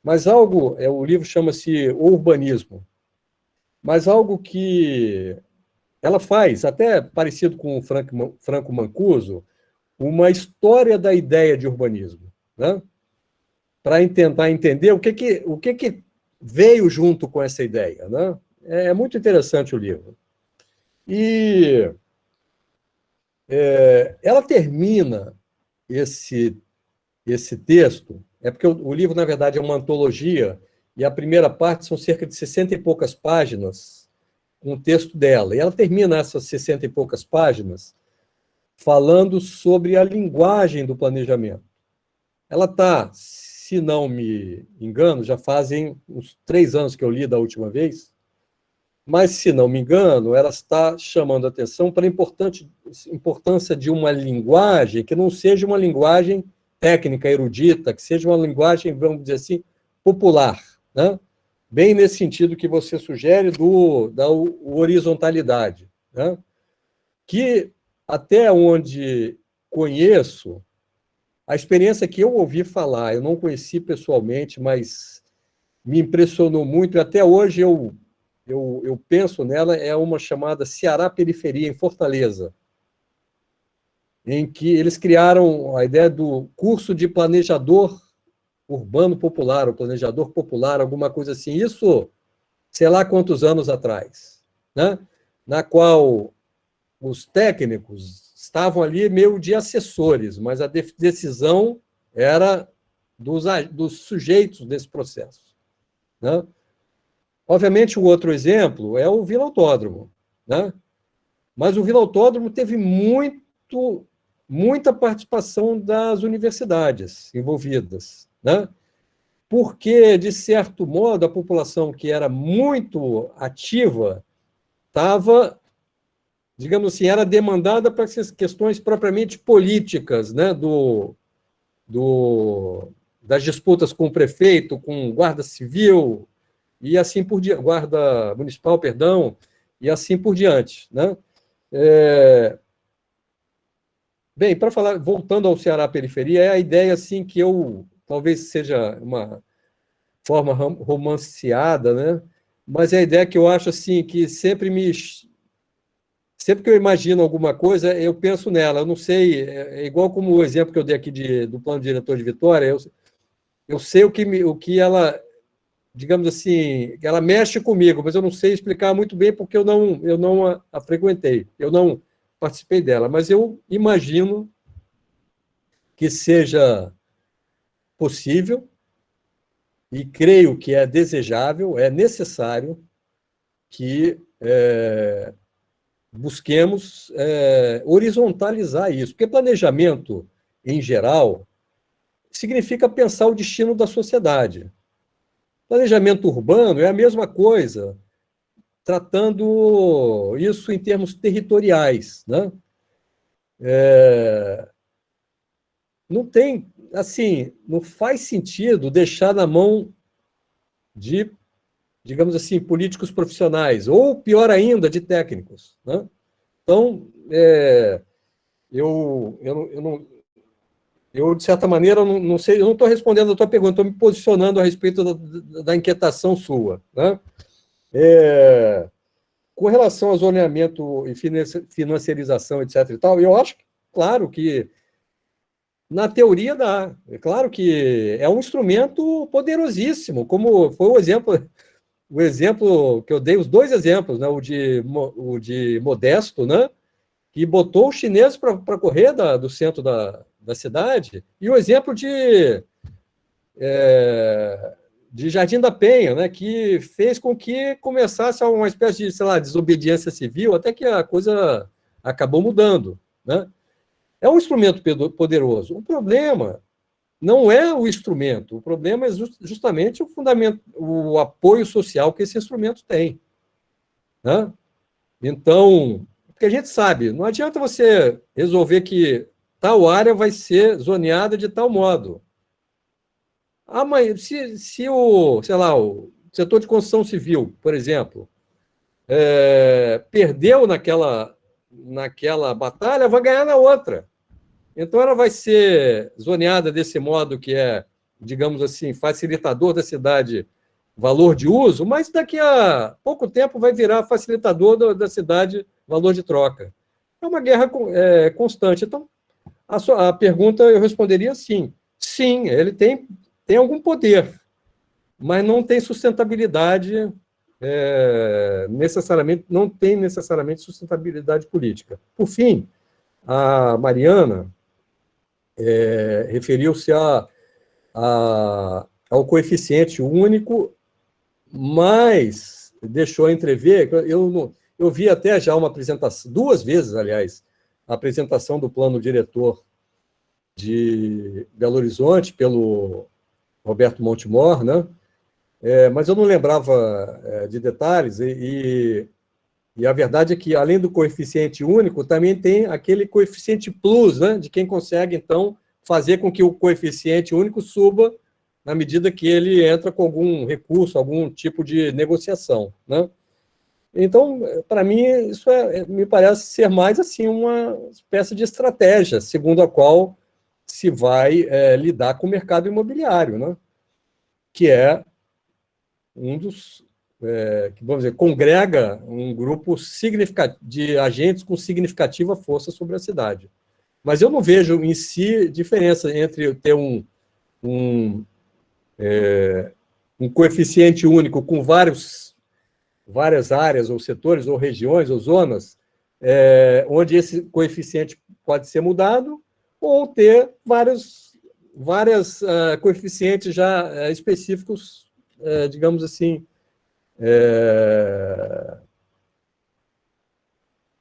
Mas o livro chama-se O Urbanismo, mas algo que ela faz, até parecido com o Franco Mancuso, uma história da ideia de urbanismo, né? Para tentar entender o que veio junto com essa ideia, né? É muito interessante o livro. E ela termina esse texto, é porque o livro, na verdade, é uma antologia, e a primeira parte são cerca de 60 e poucas páginas, com o texto dela. E ela termina essas 60 e poucas páginas falando sobre a linguagem do planejamento. Ela está, se não me engano, já fazem uns 3 anos que eu li da última vez, mas, se não me engano, ela está chamando a atenção para a importância de uma linguagem que não seja uma linguagem técnica, erudita, que seja uma linguagem, vamos dizer assim, popular, né? Bem nesse sentido que você sugere da horizontalidade, né? Que, até onde conheço, a experiência que eu ouvi falar, eu não conheci pessoalmente, mas me impressionou muito, e até hoje eu penso nela, é uma chamada Ceará Periferia, em Fortaleza, em que eles criaram a ideia do curso de planejador urbano popular, ou planejador popular, alguma coisa assim, isso, sei lá quantos anos atrás, né? Na qual os técnicos estavam ali meio de assessores, mas a decisão era dos sujeitos desse processo, né? Obviamente, o outro exemplo é o Vila Autódromo, né? Mas o Vila Autódromo teve muita participação das universidades envolvidas, né? Porque, de certo modo, a população que era muito ativa estava, digamos assim, era demandada para essas questões propriamente políticas, né? Das disputas com o prefeito, com guarda civil, e assim por diante, guarda municipal, perdão, e assim por diante, né? Bem, para falar, voltando ao Ceará Periferia, é a ideia assim que talvez seja uma forma romanceada, né? Mas é a ideia que eu acho assim que sempre que eu imagino alguma coisa, eu penso nela. Eu não sei, é igual como o exemplo que eu dei aqui do plano diretor de Vitória, eu sei o que ela, digamos assim, ela mexe comigo, mas eu não sei explicar muito bem porque eu não a frequentei, eu não participei dela, mas eu imagino que seja possível e creio que é desejável, é necessário que busquemos horizontalizar isso, porque planejamento, em geral, significa pensar o destino da sociedade. Planejamento urbano é a mesma coisa, tratando isso em termos territoriais, né? Não tem, assim, não faz sentido deixar na mão de, digamos assim, políticos profissionais, ou, pior ainda, de técnicos, né? Então, eu, de certa maneira, não sei, eu não estou respondendo a tua pergunta, estou me posicionando a respeito da inquietação sua, né? Com relação ao zoneamento e financiarização, etc. e tal, eu acho, claro, que na teoria dá. É claro que é um instrumento poderosíssimo, como foi o exemplo que eu dei, os 2 exemplos, né? O de Modesto, né? Que botou os chineses para correr do centro da cidade, e o exemplo de Jardim da Penha, né, que fez com que começasse uma espécie de, sei lá, desobediência civil, até que a coisa acabou mudando, né? É um instrumento poderoso. O problema não é o instrumento, o problema é justamente o fundamento, o apoio social que esse instrumento tem, né? Então, porque a gente sabe, não adianta você resolver que tal área vai ser zoneada de tal modo. Mas se o setor de construção civil, por exemplo, perdeu naquela batalha, vai ganhar na outra. Então, ela vai ser zoneada desse modo que é, digamos assim, facilitador da cidade, valor de uso, mas daqui a pouco tempo vai virar facilitador da cidade, valor de troca. É uma guerra constante. Então, a pergunta eu responderia sim. Sim, ele tem algum poder, mas não tem sustentabilidade, não tem necessariamente sustentabilidade política. Por fim, a Mariana referiu-se a ao coeficiente único, mas deixou entrever, eu vi até já uma apresentação, 2 vezes, aliás, a apresentação do plano diretor de Belo Horizonte pelo Roberto Montemor, né? Mas eu não lembrava de detalhes, e a verdade é que, além do coeficiente único, também tem aquele coeficiente plus, né? De quem consegue, então, fazer com que o coeficiente único suba na medida que ele entra com algum recurso, algum tipo de negociação, né? Então, para mim, isso me parece ser mais assim uma espécie de estratégia, segundo a qual se vai lidar com o mercado imobiliário, né? Que é um dos, que, vamos dizer, congrega um grupo de agentes com significativa força sobre a cidade. Mas eu não vejo em si diferença entre ter um coeficiente único com várias áreas, ou setores, ou regiões, ou zonas, onde esse coeficiente pode ser mudado, ou ter vários coeficientes já específicos, digamos assim,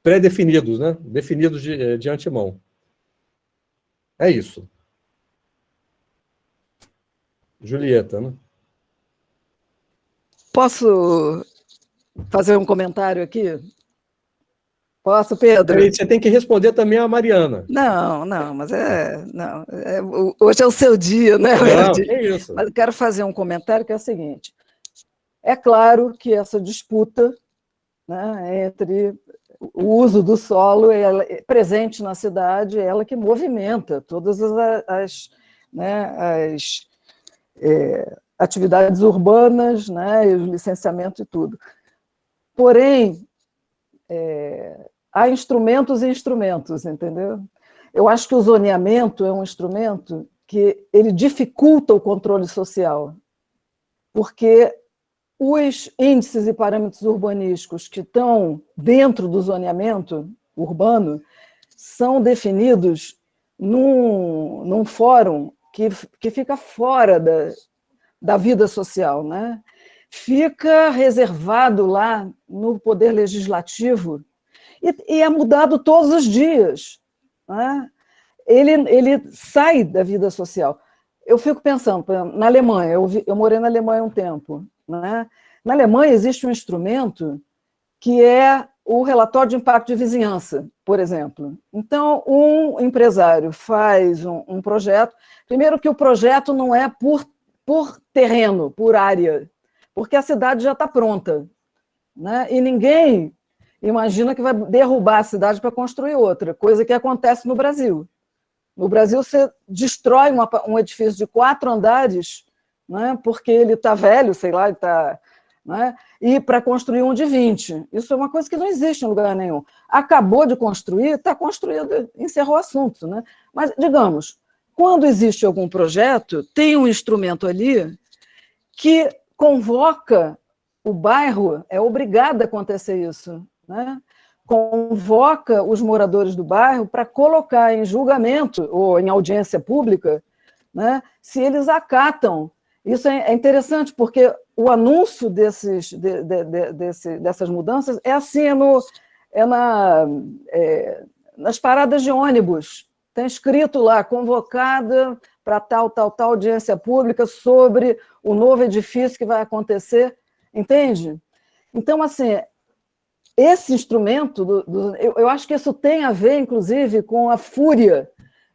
pré-definidos, né? Definidos de antemão. É isso. Julieta, né? Posso fazer um comentário aqui? Posso, Pedro? Você tem que responder também a Mariana. Não, mas hoje é o seu dia, né? Não, é isso. Mas eu quero fazer um comentário que é o seguinte. É claro que essa disputa, né, entre o uso do solo presente na cidade, é ela que movimenta todas as atividades urbanas, né, e o licenciamento e tudo. Porém, há instrumentos e instrumentos, entendeu? Eu acho que o zoneamento é um instrumento que ele dificulta o controle social, porque os índices e parâmetros urbanísticos que estão dentro do zoneamento urbano são definidos num fórum que fica fora da vida social, né? Fica reservado lá no Poder Legislativo e é mudado todos os dias, né? Ele sai da vida social. Eu fico pensando, na Alemanha, eu morei na Alemanha um tempo, né? Na Alemanha existe um instrumento que é o relatório de impacto de vizinhança, por exemplo. Então, um empresário faz um projeto, primeiro que o projeto não é por terreno, por área, porque a cidade já está pronta, né? E ninguém imagina que vai derrubar a cidade para construir outra, coisa que acontece no Brasil. No Brasil, você destrói um edifício de 4 andares, né, porque ele está velho, sei lá, né, e para construir um de 20. Isso é uma coisa que não existe em lugar nenhum. Acabou de construir, está construído, encerrou o assunto, né? Mas, digamos, quando existe algum projeto, tem um instrumento ali que convoca o bairro, é obrigado a acontecer isso, né? Convoca os moradores do bairro para colocar em julgamento ou em audiência pública, né, se eles acatam. Isso é interessante, porque o anúncio dessas mudanças é assim, nas paradas de ônibus. Está escrito lá, convocada para tal audiência pública sobre o novo edifício que vai acontecer, entende? Então, assim, esse instrumento, eu acho que isso tem a ver, inclusive, com a fúria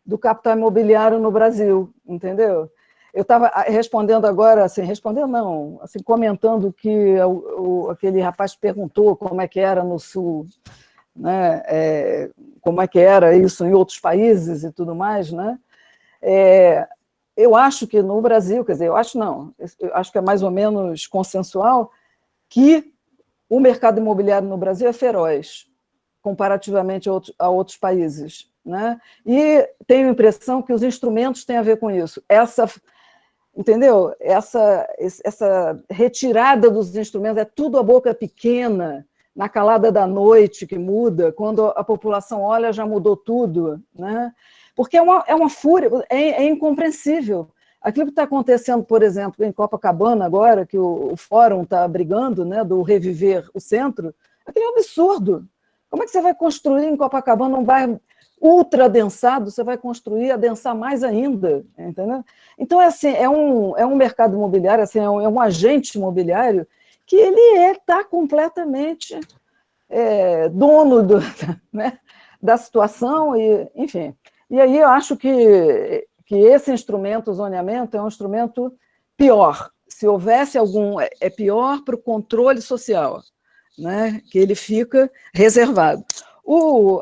do capital imobiliário no Brasil, entendeu? Eu estava respondendo agora, assim, comentando que aquele rapaz perguntou como é que era no Sul, né? Como é que era isso em outros países e tudo mais, né? Eu acho que no Brasil, quer dizer, eu acho que é mais ou menos consensual que o mercado imobiliário no Brasil é feroz, comparativamente a outros países, né? E tenho a impressão que os instrumentos têm a ver com isso. Entendeu? Essa retirada dos instrumentos, é tudo a boca pequena, na calada da noite que muda, quando a população olha, já mudou tudo, né? Porque é uma fúria, é incompreensível. Aquilo que está acontecendo, por exemplo, em Copacabana agora, que o Fórum está brigando, né, do reviver o centro, aquilo é um absurdo. Como é que você vai construir em Copacabana um bairro ultra adensado, você vai construir, adensar mais ainda, entendeu? Então, assim, é um mercado imobiliário, assim, é um agente imobiliário que ele está completamente dono né, da situação, e, enfim. E aí eu acho que esse instrumento, o zoneamento, é um instrumento pior. Se houvesse algum... É pior para o controle social, né, que ele fica reservado.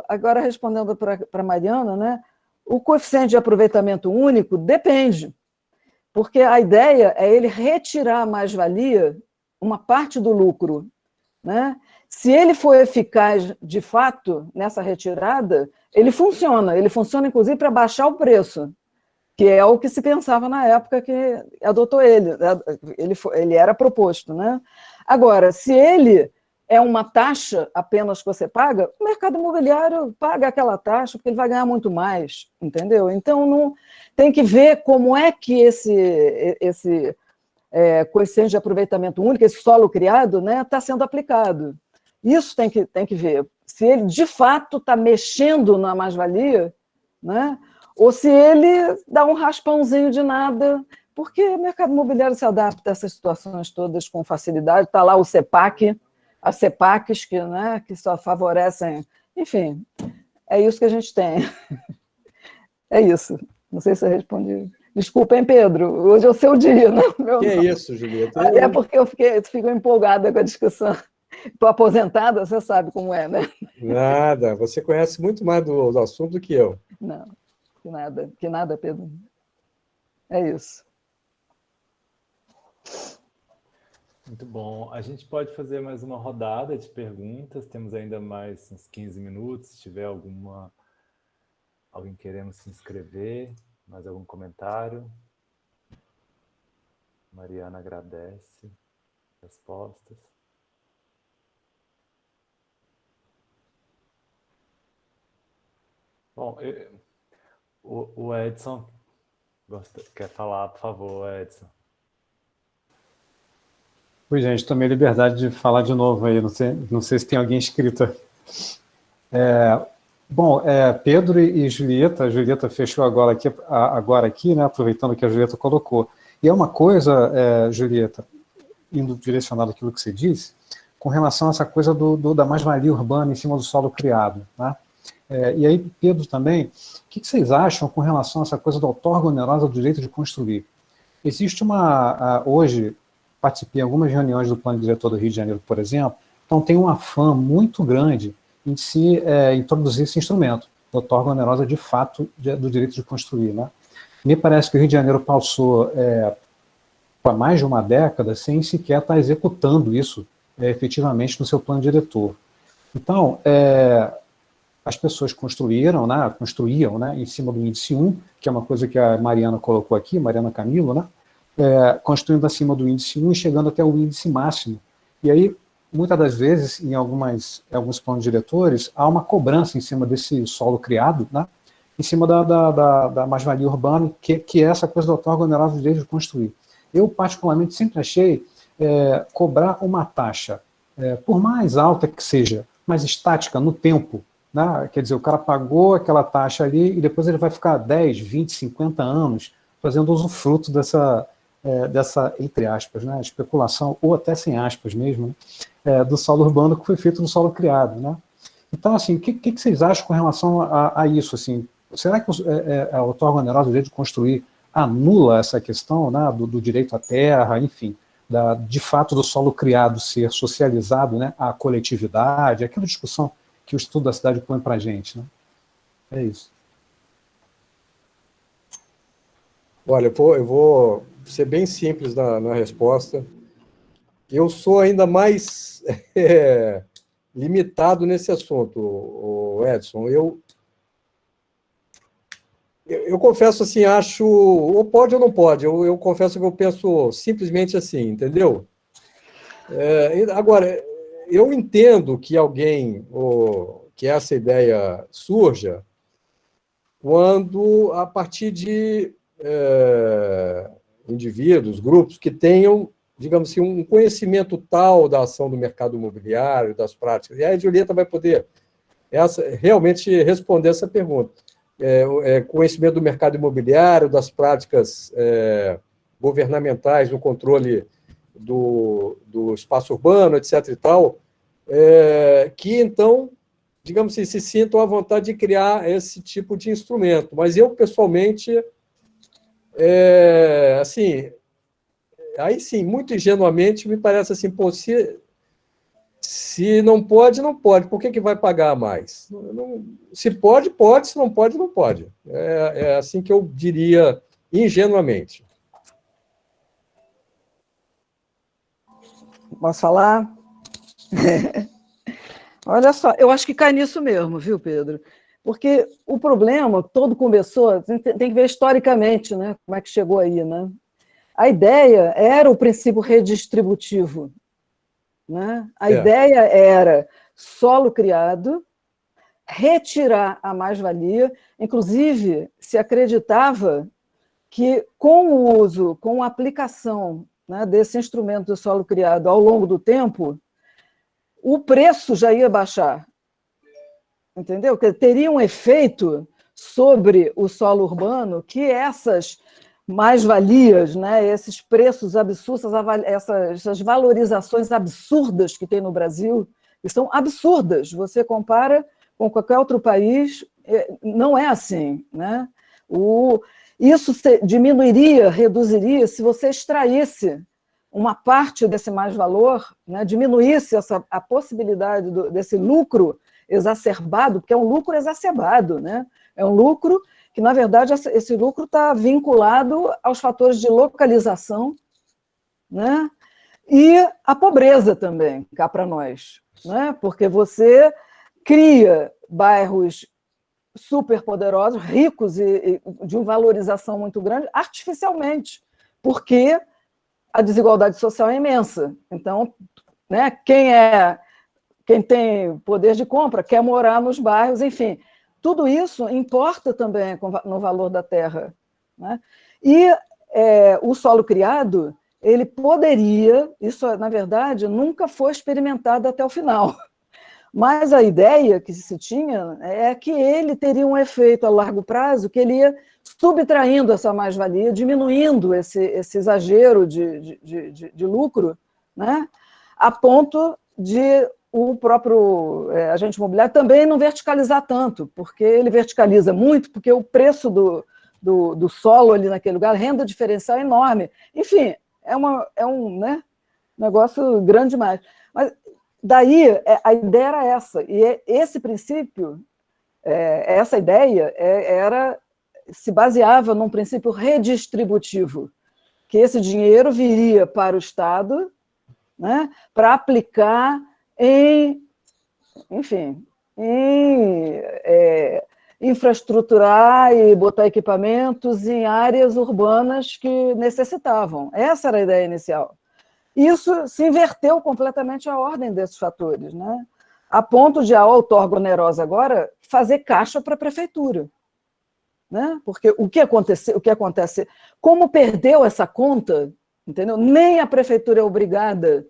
Agora, respondendo para a Mariana, né, o coeficiente de aproveitamento único depende, porque a ideia é ele retirar a mais-valia, uma parte do lucro, né? Se ele for eficaz, de fato, nessa retirada, ele funciona inclusive para baixar o preço, que é o que se pensava na época que adotou ele era proposto, né? Agora, se ele é uma taxa apenas que você paga, o mercado imobiliário paga aquela taxa porque ele vai ganhar muito mais, entendeu? Então, não tem que ver como é que esse coeficiente de aproveitamento único, esse solo criado, né, está sendo aplicado. Isso tem que ver. Se ele, de fato, está mexendo na mais-valia, né, ou se ele dá um raspãozinho de nada, porque o mercado imobiliário se adapta a essas situações todas com facilidade. Está lá o CEPAC, as CEPACs que só favorecem... Enfim, é isso que a gente tem. É isso. Não sei se eu respondi. Desculpa, hein, Pedro? Hoje é o seu dia, né? Que é isso, Julieta? É porque eu fico empolgada com a discussão. Estou aposentada, você sabe como é, né? Nada, você conhece muito mais do assunto do que eu. Não, que nada, Pedro. É isso. Muito bom. A gente pode fazer mais uma rodada de perguntas. Temos ainda mais uns 15 minutos. Se tiver alguém querendo se inscrever, mais algum comentário? Mariana agradece respostas. Bom, o Edson quer falar, por favor, Edson. Oi, gente, tomei a liberdade de falar de novo aí, não sei se tem alguém inscrito. Bom, Pedro e Julieta, a Julieta fechou agora aqui, né, aproveitando que a Julieta colocou. E é uma coisa, Julieta, indo direcionado àquilo que você disse, com relação a essa coisa da mais-valia urbana em cima do solo criado, né? E aí, Pedro, também, o que vocês acham com relação a essa coisa da outorga onerosa do direito de construir? Existe hoje, participei em algumas reuniões do Plano Diretor do Rio de Janeiro, por exemplo, então tem um afã muito grande em se introduzir esse instrumento, da outorga onerosa de fato do direito de construir, né? Me parece que o Rio de Janeiro passou há mais de uma década sem sequer estar executando isso efetivamente no seu plano diretor. Então, as pessoas construíam, né, em cima do índice 1, que é uma coisa que a Mariana colocou aqui, Mariana Camilo, né, construindo acima do índice 1 e chegando até o índice máximo. E aí, muitas das vezes, em alguns planos diretores, há uma cobrança em cima desse solo criado, né, em cima da mais-valia urbana, que é essa coisa da outorga onerosa do direito de construir. Eu, particularmente, sempre achei cobrar uma taxa, por mais alta que seja, mas estática no tempo, né? Quer dizer, o cara pagou aquela taxa ali e depois ele vai ficar 10, 20, 50 anos fazendo usufruto dessa, entre aspas, né, especulação, ou até sem aspas mesmo, né, do solo urbano que foi feito no solo criado, né? Então, assim, o que vocês acham com relação a isso? Assim, será que a outorga onerosa do direito de construir anula essa questão, né, do direito à terra, enfim, de fato do solo criado ser socializado, né, à coletividade, aquela discussão que o estudo da cidade põe para a gente, né? É isso. Olha, eu vou ser bem simples na resposta. Eu sou ainda mais limitado nesse assunto, Edson. Eu confesso assim, acho, ou pode ou não pode, eu confesso que eu penso simplesmente assim, entendeu? Agora, eu entendo que que essa ideia surja quando, a partir de indivíduos, grupos que tenham, digamos assim, um conhecimento tal da ação do mercado imobiliário, das práticas. E aí a Julieta vai poder realmente responder essa pergunta. Conhecimento do mercado imobiliário, das práticas governamentais no controle do espaço urbano, etc. e tal, que, então, digamos assim, se sintam à vontade de criar esse tipo de instrumento. Mas eu, pessoalmente, assim, aí sim, muito ingenuamente, me parece assim, pô, se não pode, não pode. Por que vai pagar mais? Se pode, pode. Se não pode, não pode. É assim que eu diria ingenuamente. Posso falar? Olha só, eu acho que cai nisso mesmo, viu, Pedro? Porque o problema todo começou, tem que ver historicamente, né, como é que chegou aí, né? A ideia era o princípio redistributivo, né? A ideia era solo criado, retirar a mais-valia, inclusive se acreditava que com o uso, com a aplicação, né, desse instrumento do solo criado ao longo do tempo, o preço já ia baixar, entendeu? Que teria um efeito sobre o solo urbano que essas mais-valias, né, esses preços absurdos, essas valorizações absurdas que tem no Brasil, que são absurdas. Você compara com qualquer outro país, não é assim, né? Isso diminuiria, reduziria, se você extraísse uma parte desse mais-valor, né, diminuísse a possibilidade desse lucro exacerbado, porque é um lucro exacerbado, né? É um lucro que, na verdade, esse lucro está vinculado aos fatores de localização, né? E a pobreza também, cá para nós, né? Porque você cria bairros superpoderosos, ricos e de uma valorização muito grande, artificialmente, porque a desigualdade social é imensa. Então, né, quem tem poder de compra quer morar nos bairros, enfim, tudo isso importa também no valor da terra, né? E o solo criado, ele poderia, isso, na verdade, nunca foi experimentado até o final, mas a ideia que se tinha é que ele teria um efeito a largo prazo, que ele ia subtraindo essa mais-valia, diminuindo esse exagero de lucro, né? A ponto de o próprio agente imobiliário também não verticalizar tanto, porque ele verticaliza muito, porque o preço do solo ali naquele lugar, renda diferencial é enorme. Enfim, é um né, negócio grande demais. Mas daí a ideia era essa, e esse princípio, essa ideia se baseava num princípio redistributivo, que esse dinheiro viria para o Estado, né, para aplicar infraestruturar e botar equipamentos em áreas urbanas que necessitavam. Essa era a ideia inicial. Isso se inverteu completamente a ordem desses fatores, né? A ponto de a outorga onerosa agora fazer caixa para a prefeitura, né? Porque o que acontece, como perdeu essa conta, entendeu? Nem a prefeitura é obrigada,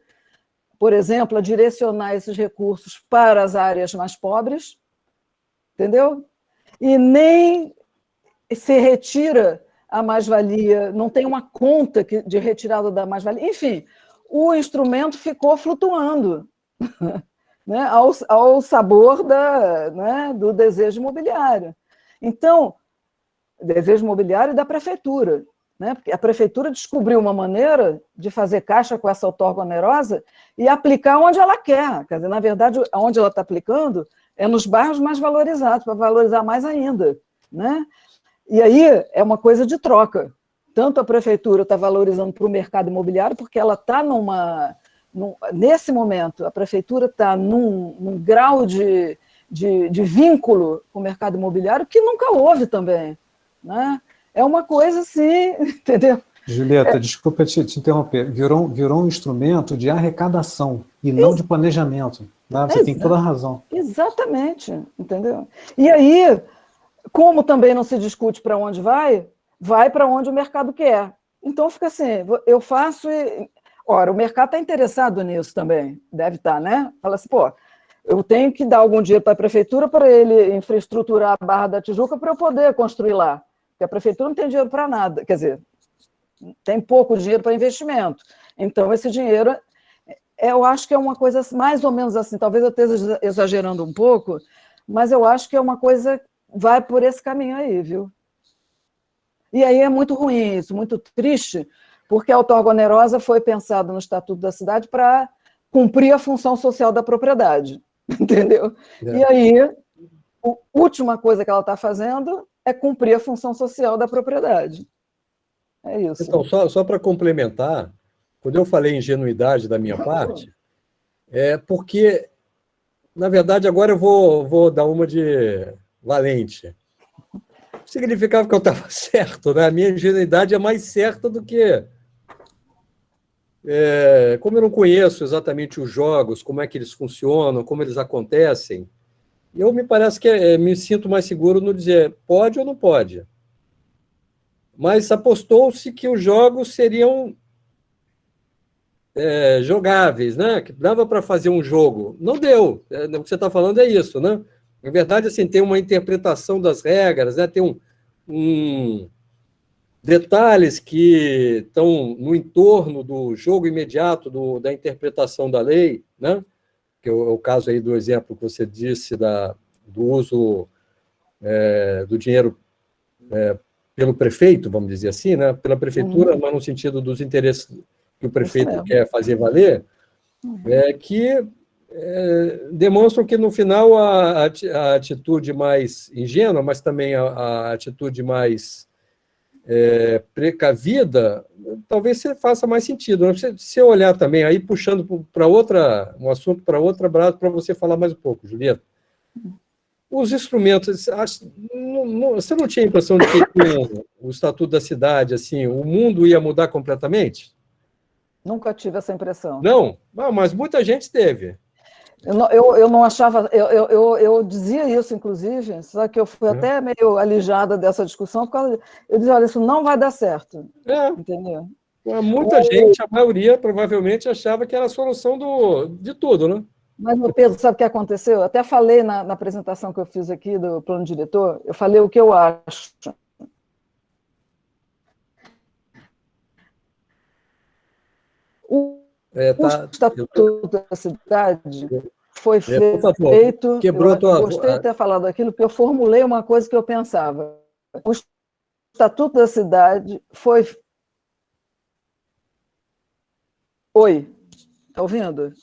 por exemplo, a direcionar esses recursos para as áreas mais pobres, entendeu? E nem se retira a mais-valia, não tem uma conta de retirada da mais-valia. Enfim, o instrumento ficou flutuando, né, ao sabor né, do desejo imobiliário. Então, desejo imobiliário da prefeitura, né, porque a prefeitura descobriu uma maneira de fazer caixa com essa outorga onerosa e aplicar onde ela quer. Quer dizer, na verdade, onde ela está aplicando é nos bairros mais valorizados, para valorizar mais ainda, né? E aí é uma coisa de troca. Tanto a prefeitura está valorizando para o mercado imobiliário, porque ela está nesse momento, a prefeitura está num grau de vínculo com o mercado imobiliário que nunca houve também, né? É uma coisa assim, entendeu? Julieta, desculpa te interromper, virou um instrumento de arrecadação e não de planejamento. Né? Você tem toda a razão. Exatamente, entendeu? E aí, como também não se discute para onde vai, vai para onde o mercado quer. Então, fica assim, eu faço e... Ora, o mercado está interessado nisso também, deve estar, né? Fala assim, pô, eu tenho que dar algum dinheiro para a prefeitura para ele infraestruturar a Barra da Tijuca para eu poder construir lá. Porque a prefeitura não tem dinheiro para nada, quer dizer, tem pouco dinheiro para investimento. Então, esse dinheiro, eu acho que é uma coisa mais ou menos assim, talvez eu esteja exagerando um pouco, mas eu acho que é uma coisa, vai por esse caminho aí, viu? E aí é muito ruim isso, muito triste, porque a outorga onerosa foi pensada no Estatuto da Cidade para cumprir a função social da propriedade, entendeu? E aí, a última coisa que ela está fazendo é cumprir a função social da propriedade. É isso. Então, só para complementar, quando eu falei ingenuidade da minha parte, é porque, na verdade, agora eu vou dar uma de valente. Significava que eu estava certo, né? A minha ingenuidade é mais certa do que... como eu não conheço exatamente os jogos, como é que eles funcionam, como eles acontecem, eu me parece que me sinto mais seguro no dizer pode ou não pode. Mas apostou-se que os jogos seriam jogáveis, né? Que dava para fazer um jogo. Não deu. O que você está falando é isso, né? Na verdade, assim, tem uma interpretação das regras, né? Tem detalhes que estão no entorno do jogo imediato da interpretação da lei, né? Que é o caso aí do exemplo que você disse do uso do dinheiro pelo prefeito, vamos dizer assim, né? Pela prefeitura, mas no sentido dos interesses que o prefeito quer fazer valer, que demonstram que, no final, a atitude mais ingênua, mas também a atitude mais precavida, talvez faça mais sentido. Se eu olhar também, aí puxando para um assunto para outra brasa, para você falar mais um pouco, Julieta. Os instrumentos, você não tinha a impressão de que com o Estatuto da Cidade, assim, o mundo ia mudar completamente? Nunca tive essa impressão. Não, mas muita gente teve. Eu não achava, eu dizia isso, inclusive, só que eu fui até meio alijada dessa discussão, porque eu dizia, olha, isso não vai dar certo. Entendeu? Muita gente, a maioria, provavelmente, achava que era a solução de tudo, né? Mas, Pedro, sabe o que aconteceu? Eu até falei na apresentação que eu fiz aqui do plano diretor, eu falei o que eu acho. O Estatuto da Cidade foi feito... Eu gostei de ter falado aquilo, porque eu formulei uma coisa que eu pensava. O Estatuto da Cidade foi... Oi, está ouvindo?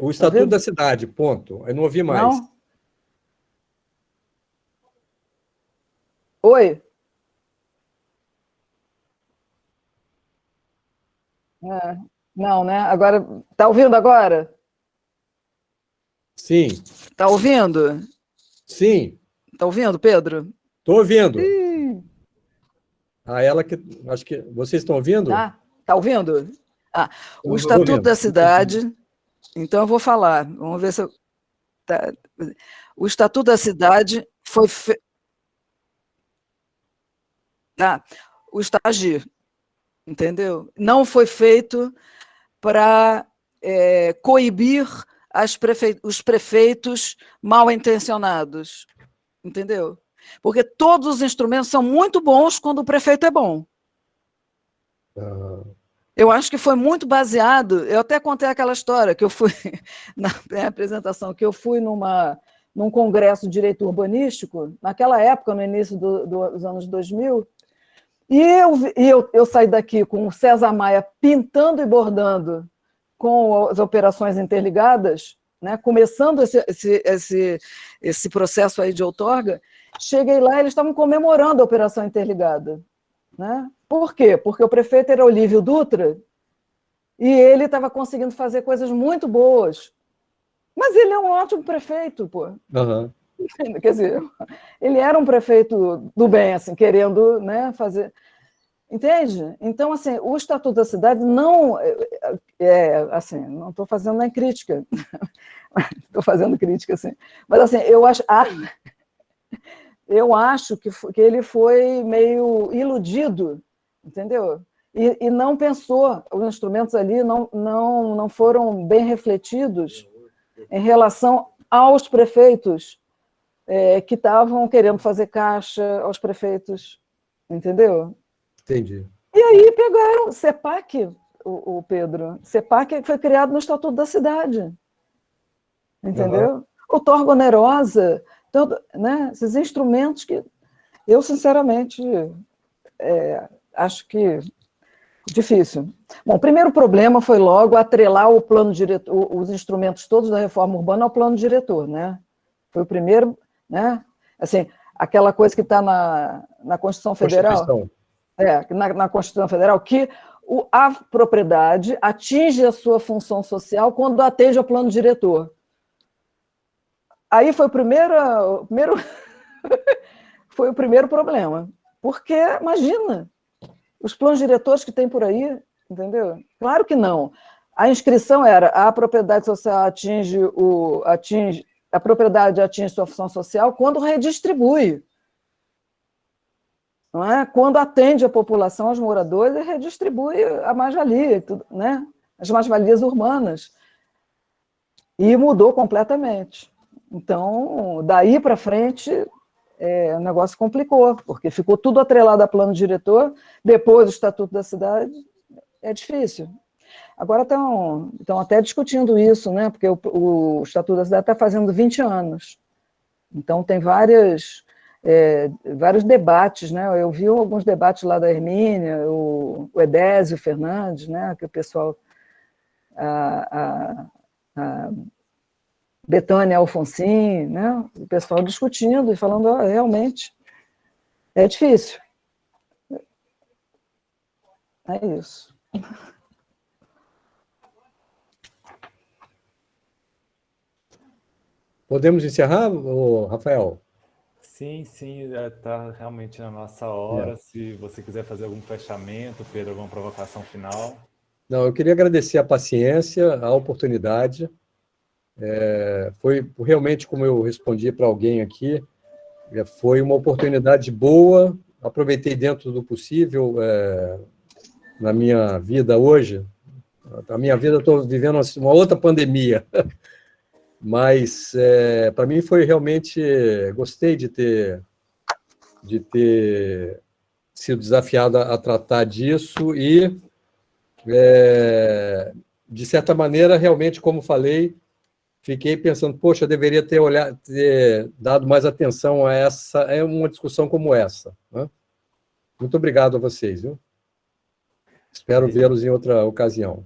O Estatuto da Cidade, ponto. Eu não ouvi mais. Não? Oi? Não, né? Agora, está ouvindo agora? Sim. Está ouvindo? Sim. Está ouvindo, Pedro? Estou ouvindo. Ela que... Acho que... Vocês estão ouvindo? Está ouvindo? O Estatuto da Cidade... Então, eu vou falar. Vamos ver se eu... O Estatuto da Cidade foi... O estágio, entendeu? Não foi feito para coibir os prefeitos mal intencionados, entendeu? Porque todos os instrumentos são muito bons quando o prefeito é bom. Eu acho que foi muito baseado, eu até contei aquela história que eu fui, na apresentação, que eu fui num congresso de direito urbanístico, naquela época, no início dos anos 2000, e eu saí daqui com o César Maia pintando e bordando com as operações interligadas, né, começando esse processo aí de outorga. Cheguei lá, eles estavam comemorando a operação interligada, né? Por quê? Porque o prefeito era Olívio Dutra e ele estava conseguindo fazer coisas muito boas. Mas ele é um ótimo prefeito, pô. Quer dizer, ele era um prefeito do bem, assim, querendo, né, fazer... Entende? Então, assim, o Estatuto da Cidade não... assim, não estou fazendo nem crítica. Estou fazendo crítica, assim. Mas, assim, eu acho... eu acho que ele foi meio iludido, entendeu? E não pensou, os instrumentos ali não foram bem refletidos em relação aos prefeitos que estavam querendo fazer caixa, aos prefeitos, entendeu? Entendi. E aí pegaram CEPAC, o Pedro. CEPAC foi criado no Estatuto da Cidade, entendeu? O Torgo Onerosa, né? Esses instrumentos que eu, sinceramente, acho que difícil. Bom, o primeiro problema foi logo atrelar o plano diretor, os instrumentos todos da reforma urbana ao plano diretor, né? Foi o primeiro, né? Assim, aquela coisa que está na Constituição Federal. Na Constituição Federal, que a propriedade atinge a sua função social quando atende ao plano diretor. Aí foi foi o primeiro problema. Porque, imagina, os planos diretores que tem por aí, entendeu? Claro que não. A inscrição era a propriedade social a propriedade atinge sua função social quando redistribui. Não é? Quando atende a população, aos moradores, e redistribui a mais-valia, né? As mais-valias urbanas. E mudou completamente. Então, daí para frente, o negócio complicou, porque ficou tudo atrelado a plano diretor, depois o Estatuto da Cidade, é difícil. Agora estão até discutindo isso, né? Porque o Estatuto da Cidade está fazendo 20 anos. Então, tem vários debates, né? Eu vi alguns debates lá da Hermínia, o Edésio Fernandes, né? Que o pessoal... a Betânia Alfonsin, né? O pessoal discutindo e falando, realmente, é difícil. É isso. Podemos encerrar, Rafael? Sim, está realmente na nossa hora. Se você quiser fazer algum fechamento, Pedro, alguma provocação final. Não, eu queria agradecer a paciência, a oportunidade. Foi realmente, como eu respondi para alguém aqui, foi uma oportunidade boa, aproveitei dentro do possível na minha vida hoje. A minha vida, eu estou vivendo uma outra pandemia, mas para mim foi realmente, gostei de ter sido desafiado a tratar disso e, de certa maneira, realmente, como falei, fiquei pensando, poxa, eu deveria ter dado mais atenção a uma discussão como essa, né? Muito obrigado a vocês, viu? Espero vê-los em outra ocasião.